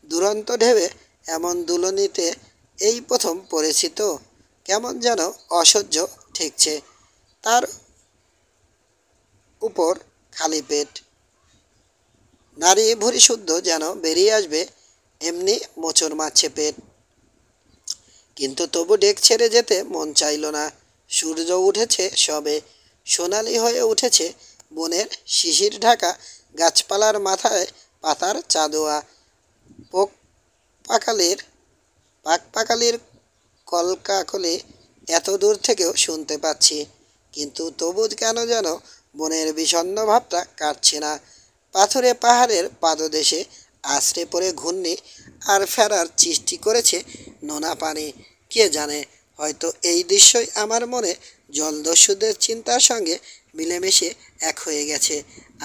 দুরন্ত ঢেউয়ে এমন দুলনিতে এই প্রথম পড়েছি তো। কেমন যেন অসহ্য ঠেকছে। তার উপর খালি পেট, নারী ভুঁড়ি শুদ্ধ যেন বেরিয়ে আসবে এমনি মোচড় মারছে পেট। কিন্তু তবু ডেক ছেড়ে যেতে মন চাইল না। সূর্য উঠেছে সবে, সোনালি হয়ে উঠেছে বনের শিশির ঢাকা গাছপালার মাথায় পাতার চাঁদোয়া। পাকপাকালির কলকাকলি এত দূর থেকেও শুনতে পাচ্ছি, কিন্তু তবু কেন যেন বনের বিষণ্ণ ভাবটা কাটছে না। পাথুরে পাহাড়ের পাদদেশে আছড়ে পড়ে ঘূর্ণি আর ফেরার সৃষ্টি করেছে নোনা পানি। কে জানে, হয়তো এই দৃশ্যই আমার মনে জলদস্যুদের চিন্তার সঙ্গে মিলেমিশে এক হয়ে গেছে।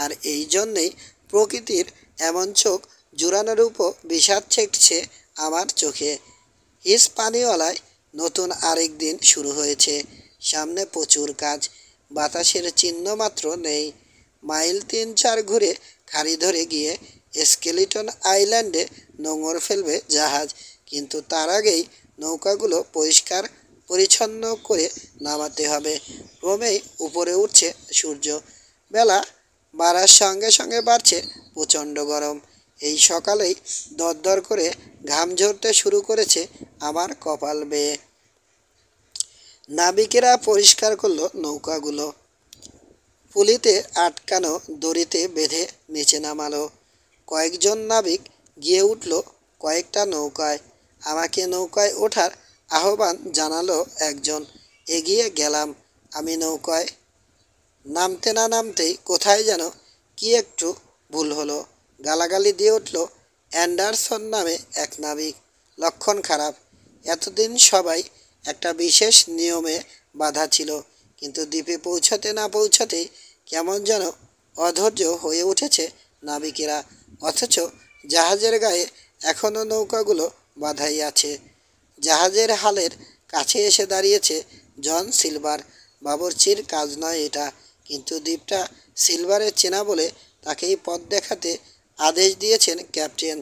আর এই জন্যেই প্রকৃতির এমন চোখ জুড়ানো রূপও বিষাদ ছেকছে আমার চোখে। হিসপানিওয়ালায় নতুন আরেক দিন শুরু হয়েছে। সামনে প্রচুর কাজ। বাতাসের চিহ্ন মাত্র নেই। মাইল 3-4 ঘুরে খাড়ি ধরে গিয়ে স্কেলিটন আইল্যান্ডে নোঙর ফেলবে জাহাজ, কিন্তু তার আগেই নৌকাগুলো পরিষ্কার পরিচ্ছন্ন করে নামাতে হবে। ক্রমেই উপরে উঠছে সূর্য। বেলা বাড়ার সঙ্গে সঙ্গে বাড়ছে প্রচণ্ড গরম। এই সকালেই দরদর করে ঘাম ঝরতে শুরু করেছে আমার কপাল বেয়ে। নাবিকেরা পরিষ্কার করলো নৌকাগুলো। পুলিতে আটকানো দড়িতে বেঁধে নিচে নামালো। কয়েকজন নাবিক গিয়ে উঠল কয়েকটা নৌকায়। আমাকে নৌকায় ওঠার আহ্বান জানালো একজন। এগিয়ে গেলাম। আমি নৌকায় নামতে না নামতেই কোথায় যেন কি একটু ভুল হলো। গালাগালি দিয়ে উঠল অ্যান্ডারসন নামে এক নাবিক। লক্ষণ খারাপ। এতদিন সবাই একটা বিশেষ নিয়মে বাঁধা ছিল, কিন্তু দ্বীপে পৌঁছাতে না পৌঁছাতেই কেমন যেন অধৈর্য হয়ে উঠেছে নাবিকেরা। অথচ জাহাজের গায়ে এখনও নৌকাগুলো বাঁধাই আছে। জাহাজের হালের কাছে এসে দাঁড়িয়েছে জন সিলভার। বাবুর্চির কাজ নয় এটা, কিন্তু দ্বীপটা সিলভারের চেনা বলে তাকেই পথ দেখাতে আদেশ দিয়েছেন ক্যাপ্টেন।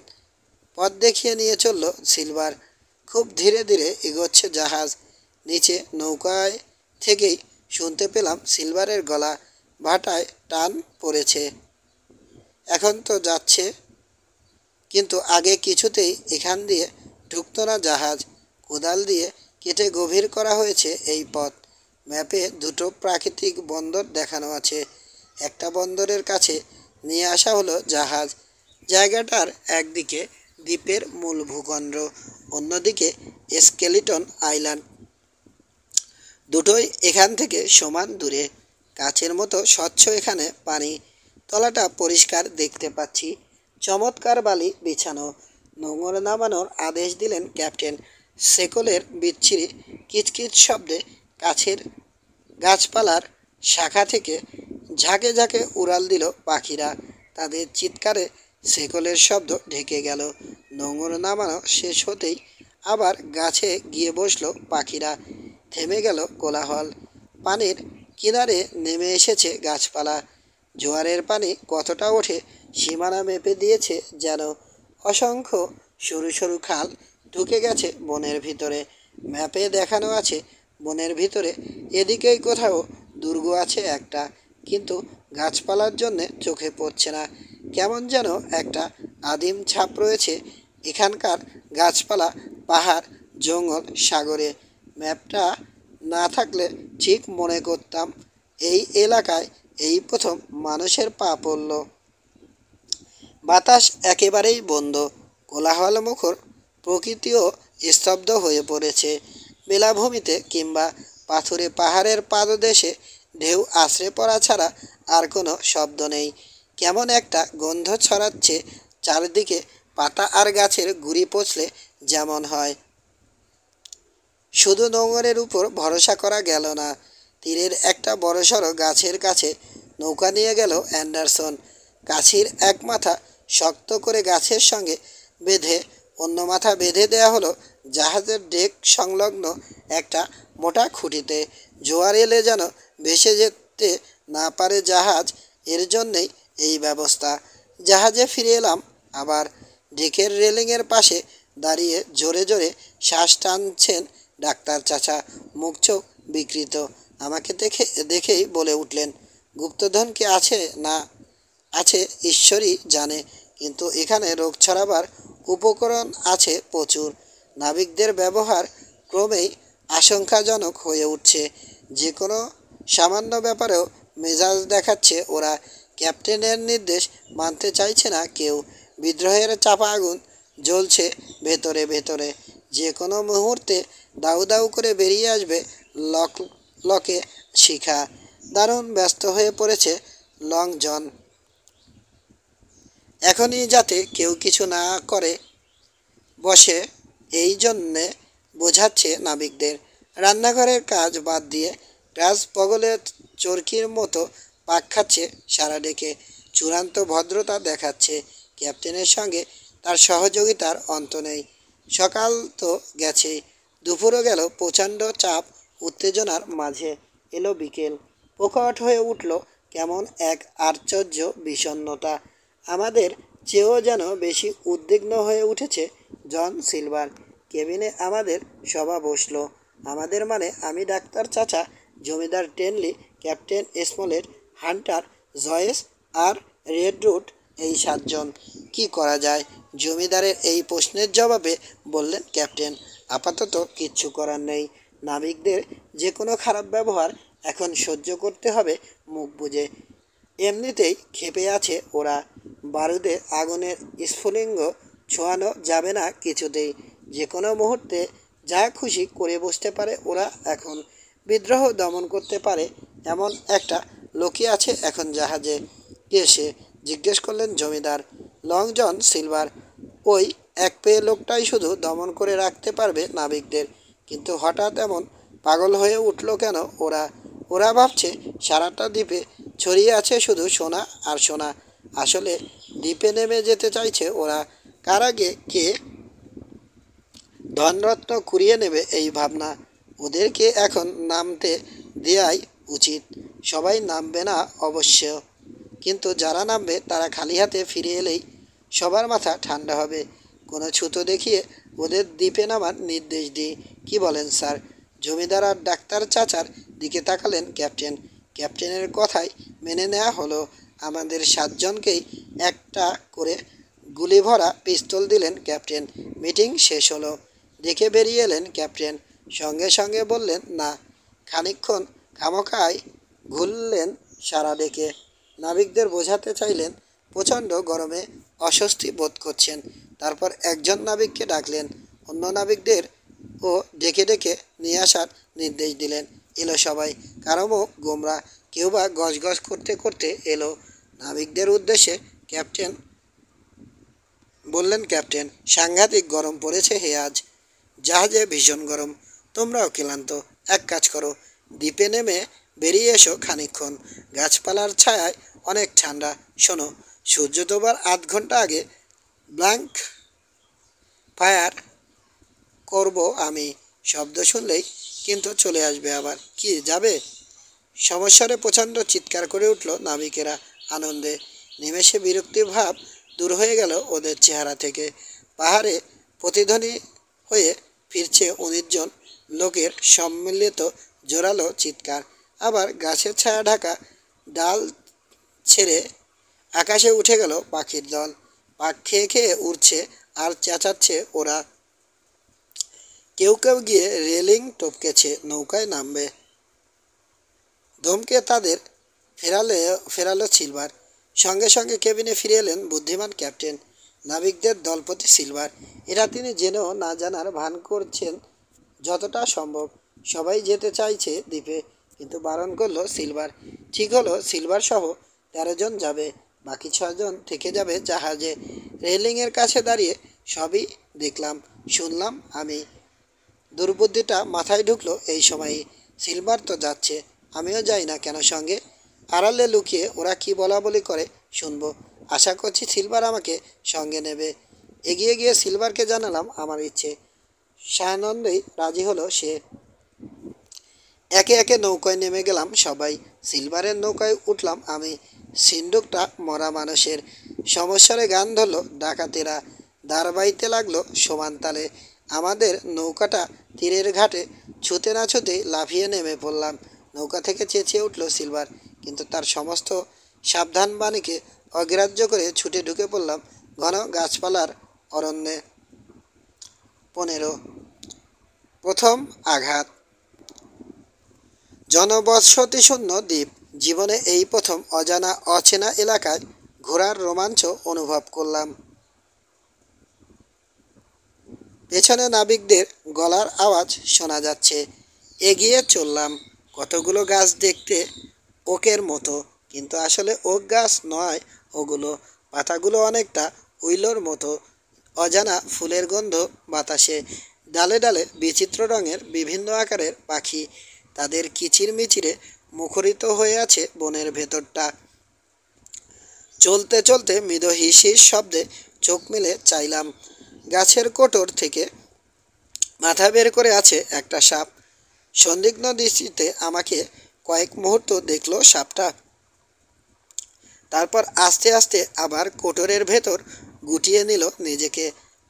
পথ দেখিয়ে নিয়ে চলল সিলভার। খুব ধীরে ধীরে এগোচ্ছে জাহাজ। নিচে নৌকায় থেকেই শুনতে পেলাম সিলভারের গলা। ভাটায় টান পড়েছে। এখন তো যাচ্ছে, কিন্তু আগে কিছুতেই এখান দিয়ে ঢুকতো না জাহাজ। কোদাল দিয়ে কেটে গভীর করা হয়েছে এই পথ। ম্যাপে দুটো প্রাকৃতিক বন্দর দেখানো আছে। একটা বন্দরের কাছে নিয়ে আসা হলো জাহাজ। জায়গাটার একদিকে দ্বীপের মূল ভূখণ্ড, অন্যদিকে স্কেলিটন আইল্যান্ড। দুটোই এখান থেকে সমান দূরে। কাচের মতো স্বচ্ছ এখানে পানি। তলাটা পরিষ্কার দেখতে পাচ্ছি। চমৎকার বালি বিছানো। নোঙর নামানোর আদেশ দিলেন ক্যাপ্টেন। শেকলের বিচ্ছিরি কিচকিচ শব্দে কাছের গাছপালার শাখা থেকে ঝাঁকে ঝাঁকে উড়াল দিল পাখিরা। তাদের চিৎকারে শেকলের শব্দ ঢেকে গেল। নোঙর নামানো শেষ হতেই আবার গাছে গিয়ে বসলো পাখিরা। থেমে গেল কোলাহল। পানির কিনারে নেমে এসেছে গাছপালা। জোয়ারের পানি কতটা ওঠে সীমানা মেপে দিয়েছে যেন। অসংখ্য সরু সরু খাল ঢুকে গেছে বনের ভিতরে। ম্যাপে দেখানো আছে বনের ভিতরে এদিকেই কোথাও দুর্গ আছে একটা, কিন্তু গাছপালার জন্যে চোখে পড়ছে না। কেমন যেন একটা আদিম ছাপ রয়েছে এখানকার গাছপালা, পাহাড়, জঙ্গল, সাগরে। ম্যাপটা না থাকলে ঠিক মনে করতাম এই এলাকায় এই প্রথম মানুষের পা পড়ল। বাতাস একেবারেই বন্ধ। কোলাহল মুখর প্রকৃতিও স্তব্ধ হয়ে পড়েছে। বেলাভূমিতে কিংবা পাথুরে পাহাড়ের পাদদেশে ঢেউ আছড়ে পড়া ছাড়া আর কোনো শব্দ নেই। কেমন একটা গন্ধ ছড়াচ্ছে চারদিকে, পাতা আর গাছের গুঁড়ি পচলে যেমন হয়। শুধু নোঙরের উপর ভরসা করা গেল না। তীরের একটা বড়সড় গাছের কাছে নৌকা নিয়ে গেল অ্যান্ডারসন। কাছির এক মাথা শক্ত করে গাছের সঙ্গে বেঁধে অন্য মাথা বেঁধে দেয়া হলো জাহাজের ডেক সংলগ্ন একটা মোটা খুঁটিতে। জোয়ার এলে যেন ভেসে যেতে না পারে জাহাজ, এর জন্যেই এই ব্যবস্থা। জাহাজে ফিরে এলাম আবার। ডেকের রেলিংয়ের পাশে দাঁড়িয়ে জোরে জোরে শ্বাস টানছেন ডাক্তার চাচা। মুখ চোখ বিকৃত। আমাকে দেখেই বলে উঠলেন, গুপ্তধন কি আছে? না আছে ঈশ্বরই জানে, কিন্তু এখানে রোগ ছড়াবার উপকরণ আছে প্রচুর। নাবিকদের ব্যবহার ক্রমেই আশঙ্কাজনক হয়ে উঠছে। যে কোনো সামান্য ব্যাপারেও মেজাজ দেখাচ্ছে ওরা। ক্যাপ্টেনের নির্দেশ মানতে চাইছে না কেউ। বিদ্রোহের চাপা আগুন জ্বলছে ভেতরে ভেতরে। যে কোনো মুহূর্তে দাউ দাউ করে বেরিয়ে আসবে লক লকে শিখা। দারুণ ব্যস্ত হয়ে পড়েছে লং জন। এখনই যাতে কেউ কিছু না করে বসে, এই জন্যে বোঝাচ্ছে নাবিকদের। রান্নাঘরের কাজ বাদ দিয়ে রাজ পগলের চরকির মতো পাক খাচ্ছে সারা ডেকে। চূড়ান্ত ভদ্রতা দেখাচ্ছে। ক্যাপ্টেনের সঙ্গে তার সহযোগিতার অন্ত নেই। সকাল তো গেছেই, দুপুরও গেল। প্রচণ্ড চাপ উত্তেজনার মাঝে এলো বিকেল। প্রকট হয়ে উঠল কেমন এক আশ্চর্য বিষণ্ণতা। আমাদের চেয়েও যেন বেশি উদ্বিগ্ন হয়ে উঠেছে জন সিলভার। কেবিনে আমাদের সভা বসলো। আমাদের মানে আমি, ডাক্তার চাচা, জমিদার টেনলি, ক্যাপ্টেন স্মোলেট, হান্টার, জয়েস আর রেডরুট, এই 7 জন। কি করা যায়? জমিদারের এই প্রশ্নের জবাবে বললেন ক্যাপ্টেন, আপাতত কিচ্ছু করার নেই। নাবিকদের যে কোনো খারাপ ব্যবহার এখন সহ্য করতে হবে মুখ বুজে। এমনিতেই ক্ষেপে আছে ওরা। বারুদে আগুনের স্ফুলিঙ্গ ছোঁয়ানো যাবে না কিছুতেই। যে কোনো মুহূর্তে যা খুশি করে বসতে পারে ওরা। এখন বিদ্রোহ দমন করতে পারে এমন একটা লোকই আছে এখন জাহাজে। কে সে? জিজ্ঞেস করলেন জমিদার। লং জন সিলভার। ওই এক পেয়ে লোকটাই শুধু দমন করে রাখতে পারবে নাবিকদের। কিন্তু হঠাৎ এমন পাগল হয়ে উঠল কেন ওরা? ওরা ভাবছে সারাটা দ্বীপে ছড়িয়ে আছে শুধু সোনা আর সোনা। আসলে দ্বীপে নেমে যেতে চাইছে ওরা। কার আগে কে ধনরত্ন কুড়িয়ে নেবে এই ভাবনা ওদেরকে এখন নামতে দেয়াই উচিত। সবাই নামবে না অবশ্য, কিন্তু যারা নামবে তারা খালি হাতে ফিরে এলেই সবার মাথা ঠান্ডা হবে। কোনো ছুতো দেখিয়ে ওদের দ্বীপে নামার নির্দেশ দিই। কি বলেন স্যার? জমিদার আর ডাক্তার চাচার দিকে তাকালেন ক্যাপ্টেন। ক্যাপ্টেনের কথাই মেনে নেওয়া হলো। আমাদের 7 জনকেই একটা করে গুলি ভরা পিস্তল দিলেন ক্যাপ্টেন। মিটিং শেষ হলো। দেখে বেরিয়ে এলেন ক্যাপ্টেন। সঙ্গে সঙ্গে বললেন না। খানিকক্ষণ খামোখায় ঘুরলেন সারা ডেকে। নাবিকদের বোঝাতে চাইলেন প্রচণ্ড গরমে অস্বস্তি বোধ করছেন। তারপর একজন নাবিককে ডাকলেন। অন্য নাবিকদের ও ডেকে ডেকে নিয়ে আসার নির্দেশ দিলেন। এলো সবাই। কারো মুখ গোমরা, কেউ বা গজগজ করতে করতে এলো। নাবিকদের উদ্দেশ্যে ক্যাপ্টেন সাংঘাতিক গরম পড়েছে হে আজ। জাহাজে ভীষণ গরম। তোমরাও ক্লান্ত। এক কাজ করো, দ্বীপে নেমে বেরিয়ে এসো খানিকক্ষণ। গাছপালার ছায়ায় অনেক ঠান্ডা। শোনো, সূর্য ডোবার 8 ঘন্টা আগে ব্ল্যাঙ্ক ফায়ার করব আমি। শব্দ শুনলেই কিন্তু চলে আসবে আবার। কি যাবে? সমস্যারে প্রচণ্ড চিৎকার করে উঠল নাবিকেরা আনন্দে। নিমেষে বিরক্তির ভাব দূর হয়ে গেল ওদের চেহারা থেকে। পাহাড়ে প্রতিধ্বনি হয়ে ফিরছে 19 জন লোকের সম্মিলিত জোরালো চিৎকার। আবার গাছের ছায়া ঢাকা ডাল ছেড়ে আকাশে উঠে গেল পাখির দল। পাক খেয়ে খেয়ে উড়ছে আর চেঁচাচ্ছে ওরা। কেউ কেউ গিয়ে রেলিং টপকেছে, নৌকায় নামবে। ধমকে তাদের ফেরালো সিলভার। সঙ্গে সঙ্গে কেবিনে ফিরে এলেন বুদ্ধিমান ক্যাপ্টেন। নাবিকদের দলপতি সিলভার। এরা তিনি জেনেও না জানার ভান করছেন যতটা সম্ভব। সবাই যেতে চাইছে দ্বীপে, কিন্তু বারণ করলো সিলভার। ঠিক হলো সিলভার সহ 13 জন যাবে, বাকি 6 জন থেকে যাবে জাহাজে। রেলিংয়ের কাছে দাঁড়িয়ে সবই দেখলাম, শুনলাম আমি। দুর্বুদ্ধিটা মাথায় ঢুকলো এই সময়ই। সিলভার তো যাচ্ছে, আমিও যাই না কেন সঙ্গে? আড়ালে লুকিয়ে ওরা কি বলা বলি করে শুনবো। আশা করছি সিলভার আমাকে সঙ্গে নেবে। এগিয়ে গিয়ে সিলভারকে জানালাম আমার ইচ্ছে। সানন্দেই রাজি হলো সে। একে একে নৌকায় নেমে গেলাম সবাই। সিলভারের নৌকায় উঠলাম আমি। সিন্দুকটা মরা মানুষের। সমস্যারে গান ধরলো ডাকাতেরা। দাঁড় বাইতে লাগলো সমান তালে। আমাদের নৌকাটা তীরের ঘাটে ছুতে না ছুতেই লাফিয়ে নেমে পড়লাম। নৌকা থেকে চেঁচিয়ে উঠল সিলভার, কিন্তু তার সমস্ত সাবধান বাণীকে অগ্রাহ্য করে ছুটে ঢুকে পড়লাম ঘন গাছপালার অরণ্যে। 15 প্রথম আঘাত। জনবসতিশূন্য দ্বীপ। জীবনে এই প্রথম অজানা অচেনা এলাকায় ঘোরার রোমাঞ্চ অনুভব করলাম। পেছনে নাবিকদের গলার আওয়াজ শোনা যাচ্ছে। এগিয়ে চললাম। কতগুলো গাছ দেখতে ওকের মতো, কিন্তু আসলে ওক গাছ নয় ওগুলো। পাতাগুলো অনেকটা উইলোর মতো। অজানা ফুলের গন্ধ বাতাসে। ডালে ডালে বিচিত্র রঙের বিভিন্ন আকারের পাখি। তাদের কিচিরমিচিরে মুখরিত হয়ে আছে বনের ভেতরটা। চলতে চলতে মৃদু হিস হিস শব্দে চোখ মেলে চাইলাম। গাছের কোটর থেকে মাথা বের করে আছে একটা সাপ। সন্দিগ্ধ দৃষ্টিতে আমাকে কয়েক মুহূর্ত দেখলো সাপটা। তারপর আস্তে আস্তে আবার কোটরের ভেতর গুটিয়ে নিল নিজেকে।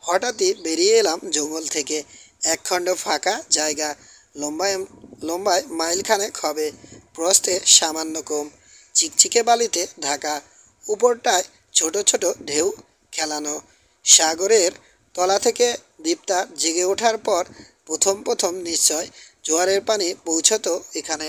হঠাৎই বেরিয়ে এলাম জঙ্গল থেকে। একখণ্ড ফাঁকা জায়গা। লম্বায় লম্বায় মাইলখানেক হবে, প্রস্থে সামান্য কম। চিকচিকে বালিতে ঢাকা। উপরটায় ছোট ছোট ঢেউ খেলানো। সাগরের তলা থেকে দ্বীপটা জেগে ওঠার পর প্রথম প্রথম নিশ্চয় জোয়ারের পানি পৌঁছতো এখানে।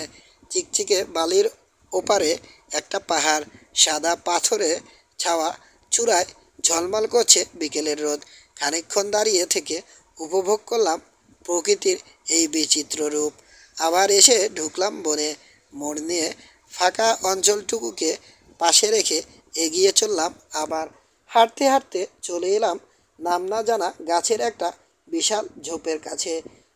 চিকচিকে বালির ওপারে একটা পাহাড়। সাদা পাথরে ছাওয়া চূড়ায় ঝলমল করছে বিকেলের রোদ। খানিকক্ষণ দাঁড়িয়ে থেকে উপভোগ করলাম প্রকৃতির এই বিচিত্র রূপ। আবার এসে ঢুকলাম বনে। মোড় নিয়ে ফাঁকা অঞ্চলটুকুকে পাশে রেখে এগিয়ে চললাম। আবার হাঁটতে হাঁটতে চলে এলাম নাম না জানা গাছের একটা বিশাল ঝোপের কাছে।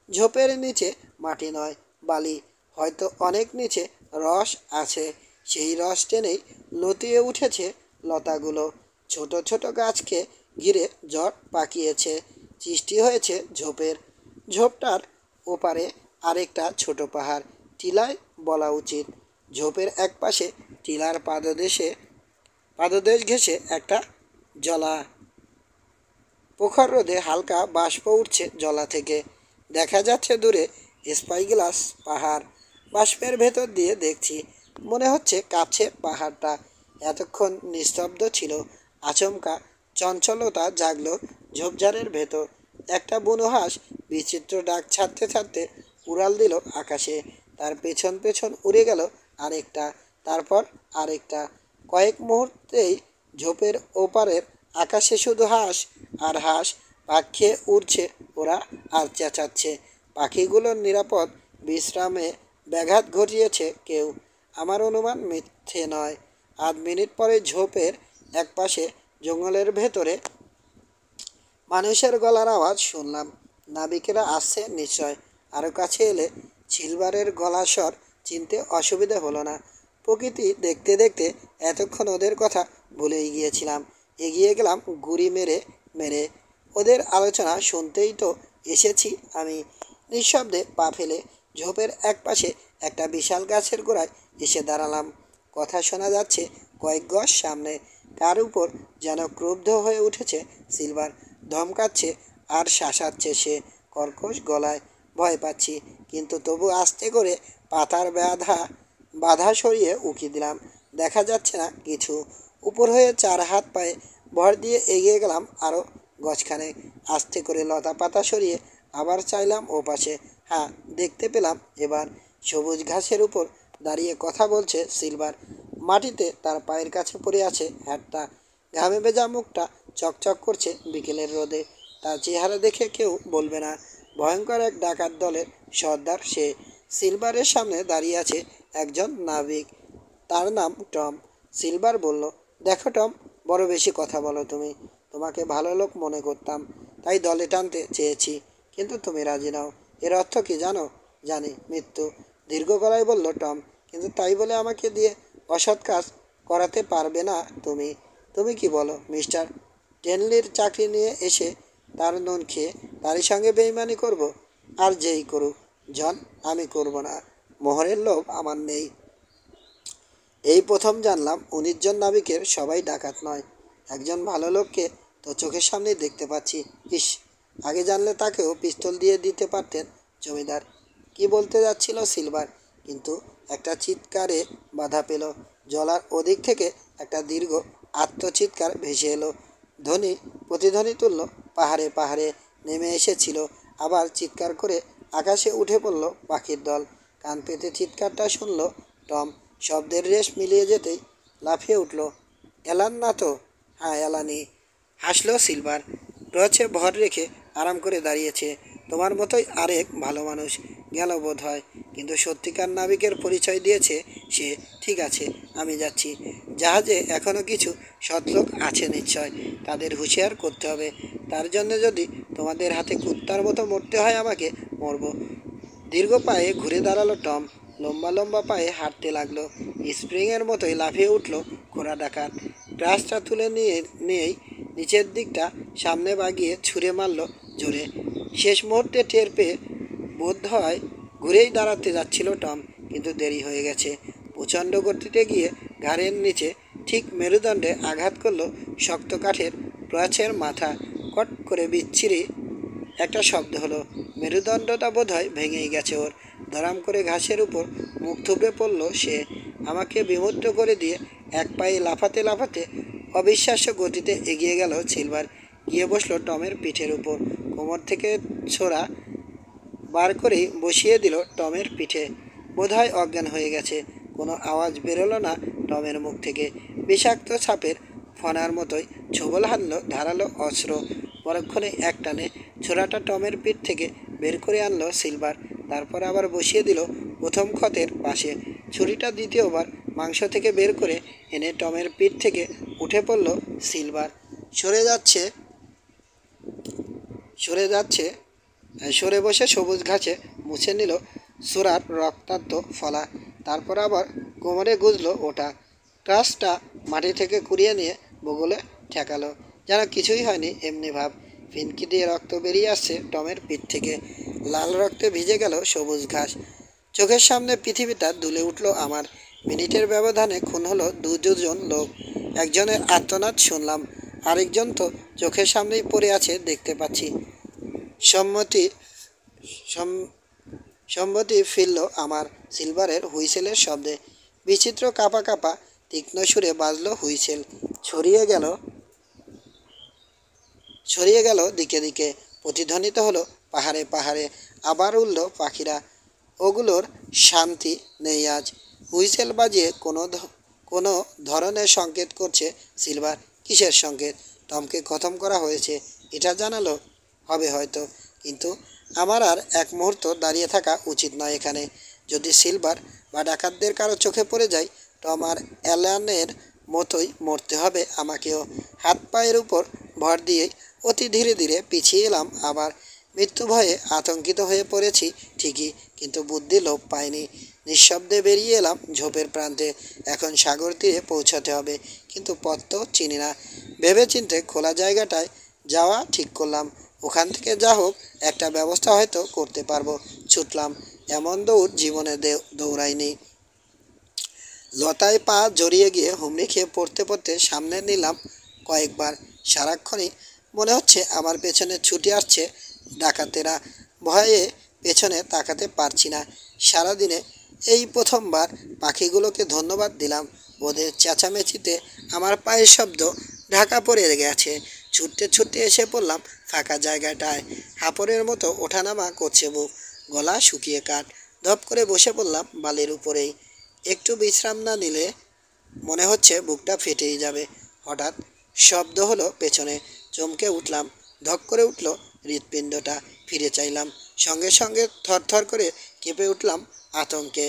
ঝোপের নিচে মাটি নয়, বালি, হয়তো অনেক নিচে রস আছে। সেই রস টেনেই লতিয়ে উঠেছে লতাগুলো। ছোট ছোট গাছকে ঘিরে জট পাকিয়েছে। সৃষ্টি হয়েছে ঝোপের। ঝোপটার ওপারে আরেকটা ছোট পাহাড়, টিলায় বলা উচিত। ঝোপের একপাশে টিলার পাদদেশ ঘেঁষে একটা জলা। প্রখর রোদে হালকা বাষ্প উঠছে জলা থেকে। দেখা যাচ্ছে দূরে স্পাইগ্লাস পাহাড়। বাষ্পের ভেতর দিয়ে দেখছি, মনে হচ্ছে কাঁপছে পাহাড়টা। এতক্ষণ নিস্তব্ধ ছিল। আচমকা চঞ্চলতা জাগলো ঝোপঝাড়ের ভেতর। একটা বুনো হাঁস বিচিত্র ডাক ছাড়তে ছাড়তে উড়াল দিল আকাশে। তার পেছন পেছন উড়ে গেল আরেকটা, তারপর আরেকটা। কয়েক মুহূর্তেই ঝোপের ওপারের আকাশে শুধু হাঁস আর হাঁস। পাক খেয়ে উড়ছে ওরা আর চেঁচাচ্ছে। পাখিগুলোর নিরাপদ বিশ্রামে ব্যাঘাত ঘটিয়েছে কেউ। আমার অনুমান মিথ্যে নয়। আধ মিনিট পরে ঝোপের একপাশে জঙ্গলের ভেতরে মানুষের গলার আওয়াজ শুনলাম। নাবিকেরা আসছে নিশ্চয়। আরও কাছে এলে সিলভারের গলার স্বর চিনতে অসুবিধা হলো না। প্রকৃতি দেখতে দেখতে এতক্ষণ ওদের কথা ভুলেই গিয়েছিলাম। এগিয়ে গেলাম গুড়ি মেরে মেরে। ওদের আলোচনা শুনতেই তো এসেছি আমি। নিঃশব্দে পা ফেলে ঝোপের একপাশে একটা বিশাল গাছের গোড়ায় এসে দাঁড়ালাম। কথা শোনা যাচ্ছে কয়েক গজ সামনে। কার উপর যেন ক্রুদ্ধ হয়ে উঠেছে সিলভার। ধমকাচ্ছে আর শাসাচ্ছে সে কর্কশ গলায়। ভয় পাচ্ছি, কিন্তু তবু আস্তে করে পাতার বাধা সরিয়ে উকি দিলাম। দেখা যাচ্ছে না কিছু। উপর হয়ে 4 হাত পায়ে ভর দিয়ে এগিয়ে গেলাম আরও গজখানেক। আস্তে করে লতা পাতা সরিয়ে আবার চাইলাম ও পাশে। হ্যাঁ, দেখতে পেলাম এবার সবুজ ঘাসের উপর দাঁড়িয়ে কথা বলছে সিলভার। মাটিতে তার পায়ের কাছে পড়ে আছে হ্যাটটা। ঘামে ভেজা মুখটা চকচক করছে বিকেলের রোদে। তার চেহারা দেখে কেউ বলবে না ভয়ঙ্কর এক ডাকাত দলের সর্দার সে। সিলভারের সামনে দাঁড়িয়ে আছে একজন নাবিক। তার নাম টম। সিলভার বলল, দেখো টম, বড় বেশি কথা বলো তুমি। তোমাকে ভালো লোক মনে করতাম, তাই দলে টানতে চেয়েছি, কিন্তু তুমি রাজি নাও। এর অর্থ কি জানো? জানি, মৃত্যু। দীর্ঘ গলায় বলল টম। কিন্তু তাই বলে আমাকে দিয়ে অসৎ কাজ করাতে পারবে না তুমি। তুমি কি বলো মিস্টার টেনলির চাকরি নিয়ে এসে তার নুন খেয়ে তারই সঙ্গে বেইমানি করব? আর যেই করুক জন, আমি করব না। মোহরের লোভ আমার নেই। এই প্রথম জানলাম 19 জন নাবিকের সবাই ডাকাত নয়। একজন ভালো লোককে তো চোখের সামনেই দেখতে পাচ্ছি। ইস, আগে জানলে তাকেও পিস্তল দিয়ে দিতে পারতেন জমিদার। কি বলতে যাচ্ছিল সিলভার, কিন্তু একটা চিৎকারে বাধা পেল। জলার ওদিক থেকে একটা দীর্ঘ আত্মচিৎকার ভেসে এলো। ধ্বনি প্রতিধ্বনি তুলল। পাহাড়ে পাহাড়ে নেমে এসেছিল। আবার চিৎকার করে আকাশে উঠে পড়ল পাখির দল। কান পেতে চিৎকারটা শুনল টম। শব্দের রেশ মিলিয়ে যেতেই লাফিয়ে উঠল। এলান না তো? হ্যাঁ, এলানি, হাসলো সিলভার। রয়েছে ভর রেখে আরাম করে দাঁড়িয়েছে। তোমার মতোই আরেক ভালো মানুষ গেল বোধ হয়, কিন্তু সত্যিকার নাবিকের পরিচয় দিয়েছে সে। ঠিক আছে, আমি যাচ্ছি। জাহাজে এখনও কিছু সৎলোক আছে নিশ্চয়, তাদের হুঁশিয়ার করতে হবে। তার জন্য যদি তোমাদের হাতে কুত্তার মতো মরতে হয় আমাকে, মরব। দীর্ঘ পায়ে ঘুরে দাঁড়ালো টম। লম্বা লম্বা পায়ে হাঁটতে লাগলো। স্প্রিংয়ের মতোই লাফিয়ে উঠল ঘোড়া ডাকাত। গ্রাসটা তুলে নিয়েই নিচের দিকটা সামনে বাগিয়ে ছুঁড়ে মারল জোরে। শেষ মুহূর্তে টের পেয়ে বোধ হয় ঘুরেই দাঁড়াতে যাচ্ছিল টম, কিন্তু দেরি হয়ে গেছে। প্রচণ্ড গতিতে গিয়ে ঘাড়ের নিচে ঠিক মেরুদণ্ডে আঘাত করলো শক্ত কাঠের প্রয়াসের মাথা। কট করে বিচ্ছিরি একটা শব্দ হলো। মেরুদণ্ডটা বোধ হয় ভেঙেই গেছে ওর। ধরাম করে ঘাসের উপর মুখ থুবড়ে পড়ল সে। আমাকে বিমুগ্ধ করে দিয়ে এক পায়ে লাফাতে লাফাতে অবিশ্বাস্য গতিতে এগিয়ে গেল সিলভার। গিয়ে বসলো টমের পিঠের উপর। কোমর থেকে ছোড়া বার করেই বসিয়ে দিল টমের পিঠে। বোধহয় অজ্ঞান হয়ে গেছে। কোনো আওয়াজ বেরোলো না টমের মুখ থেকে। বিষাক্ত সাপের ফনার মতোই ছোবল হানলো ধারালো অস্ত্র। পরক্ষণে এক টানে ছোরাটা টমের পিঠ থেকে বের করে আনলো সিলভার। তারপর আবার বসিয়ে দিল প্রথম ক্ষতের পাশে। ছুরিটা দ্বিতীয়বার মাংস থেকে বের করে এনে টমের পিঠ থেকে উঠে পড়ল সিলভার। সরে যাচ্ছে সরে যাচ্ছে সরে বসে সবুজ ঘাসে মুছে নিল সুরার রক্তাক্ত ফলা। তারপর আবার কোমরে গুজলো ওটা। ক্রাশটা মাটি থেকে কুড়িয়ে নিয়ে বগলে ঠেকালো। যেন কিছুই হয়নি এমনি ভাব। ফিনকি দিয়ে রক্ত বেরিয়ে আসছে টমের পিঠ থেকে। লাল রক্তে ভিজে গেল সবুজ ঘাস। চোখের সামনে পৃথিবীটা দুলে উঠল আমার। মিনিটের ব্যবধানে খুন হলো দুজন লোক। একজনের আর্তনাদ শুনলাম, আরেকজন তো চোখের সামনেই পড়ে আছে দেখতে পাচ্ছি। সম্মতি সম্মতি ফিরল আমার সিলভারের হুইসেলের শব্দে। বিচিত্র কাঁপা কাঁপা তীক্ষ্ণ সুরে বাজল হুইসেল। ছড়িয়ে গেল দিকে দিকে। প্রতিধ্বনিত হলো পাহাড়ে পাহাড়ে। আবার উড়ল পাখিরা। ওগুলোর শান্তি নেই আজ। হুইসেল বাজিয়ে কোনো ধরনের সংকেত করছে সিলভার। কিসের সংকেত? টমকে খতম করা হয়েছে এটা জানালো হবে হয়তো। কিন্তু আমার আর এক মুহূর্ত দাঁড়িয়ে থাকা উচিত নয় এখানে। যদি সিলভার বা ডাকাতদের কারো চোখে পড়ে যায়, টম আর অ্যালানের মতোই মরতে হবে আমাকেও। হাত পায়ের উপর ভর দিয়েই অতি ধীরে ধীরে পিছিয়ে এলাম আবার। মৃত্যু ভয়ে আতঙ্কিত হয়ে পড়েছি ঠিকই, কিন্তু বুদ্ধি লোপ পায়নি। নিঃশব্দে বেরিয়ে এলাম ঝোপের প্রান্তে। এখন সাগর তীরে পৌঁছাতে হবে, কিন্তু পথ তো চিনি না। ভেবেচিন্তে খোলা জায়গাটায় যাওয়া ঠিক করলাম। ওখান থেকে যা হোক একটা ব্যবস্থা হয়তো করতে পারবো। ছুটলাম। এমন দৌড় জীবনে দৌড়াইনি। লতায় পা জড়িয়ে গিয়ে হুমড়ি খেয়ে পড়তে পড়তে সামনে নিলাম কয়েকবার। সারাক্ষণই মনে হচ্ছে আমার পেছনে ছুটে আসছে ডাকাতেরা। ভয়ে পেছনে তাকাতে পারছি না। সারাদিনে এই প্রথমবার পাখিগুলোকে ধন্যবাদ দিলাম। ওদের চেঁচামেচিতে আমার পায়ের শব্দ ঢাকা পড়ে গেছে। ছুটতে ছুটতে এসে পড়লাম ফাঁকা জায়গাটায়। হাঁপড়ের মতো ওঠানামা করছে বুক, গলা শুকিয়ে কাঠ। ধপ করে বসে পড়লাম বালির উপরেই। একটু বিশ্রাম না নিলে মনে হচ্ছে বুকটা ফেটেই যাবে। হঠাৎ শব্দ হলো পেছনে। চমকে উঠলাম। ধক করে উঠল হৃৎপিণ্ডটা। ফিরে চাইলাম। সঙ্গে সঙ্গে থরথর করে কেঁপে উঠলাম আতঙ্কে।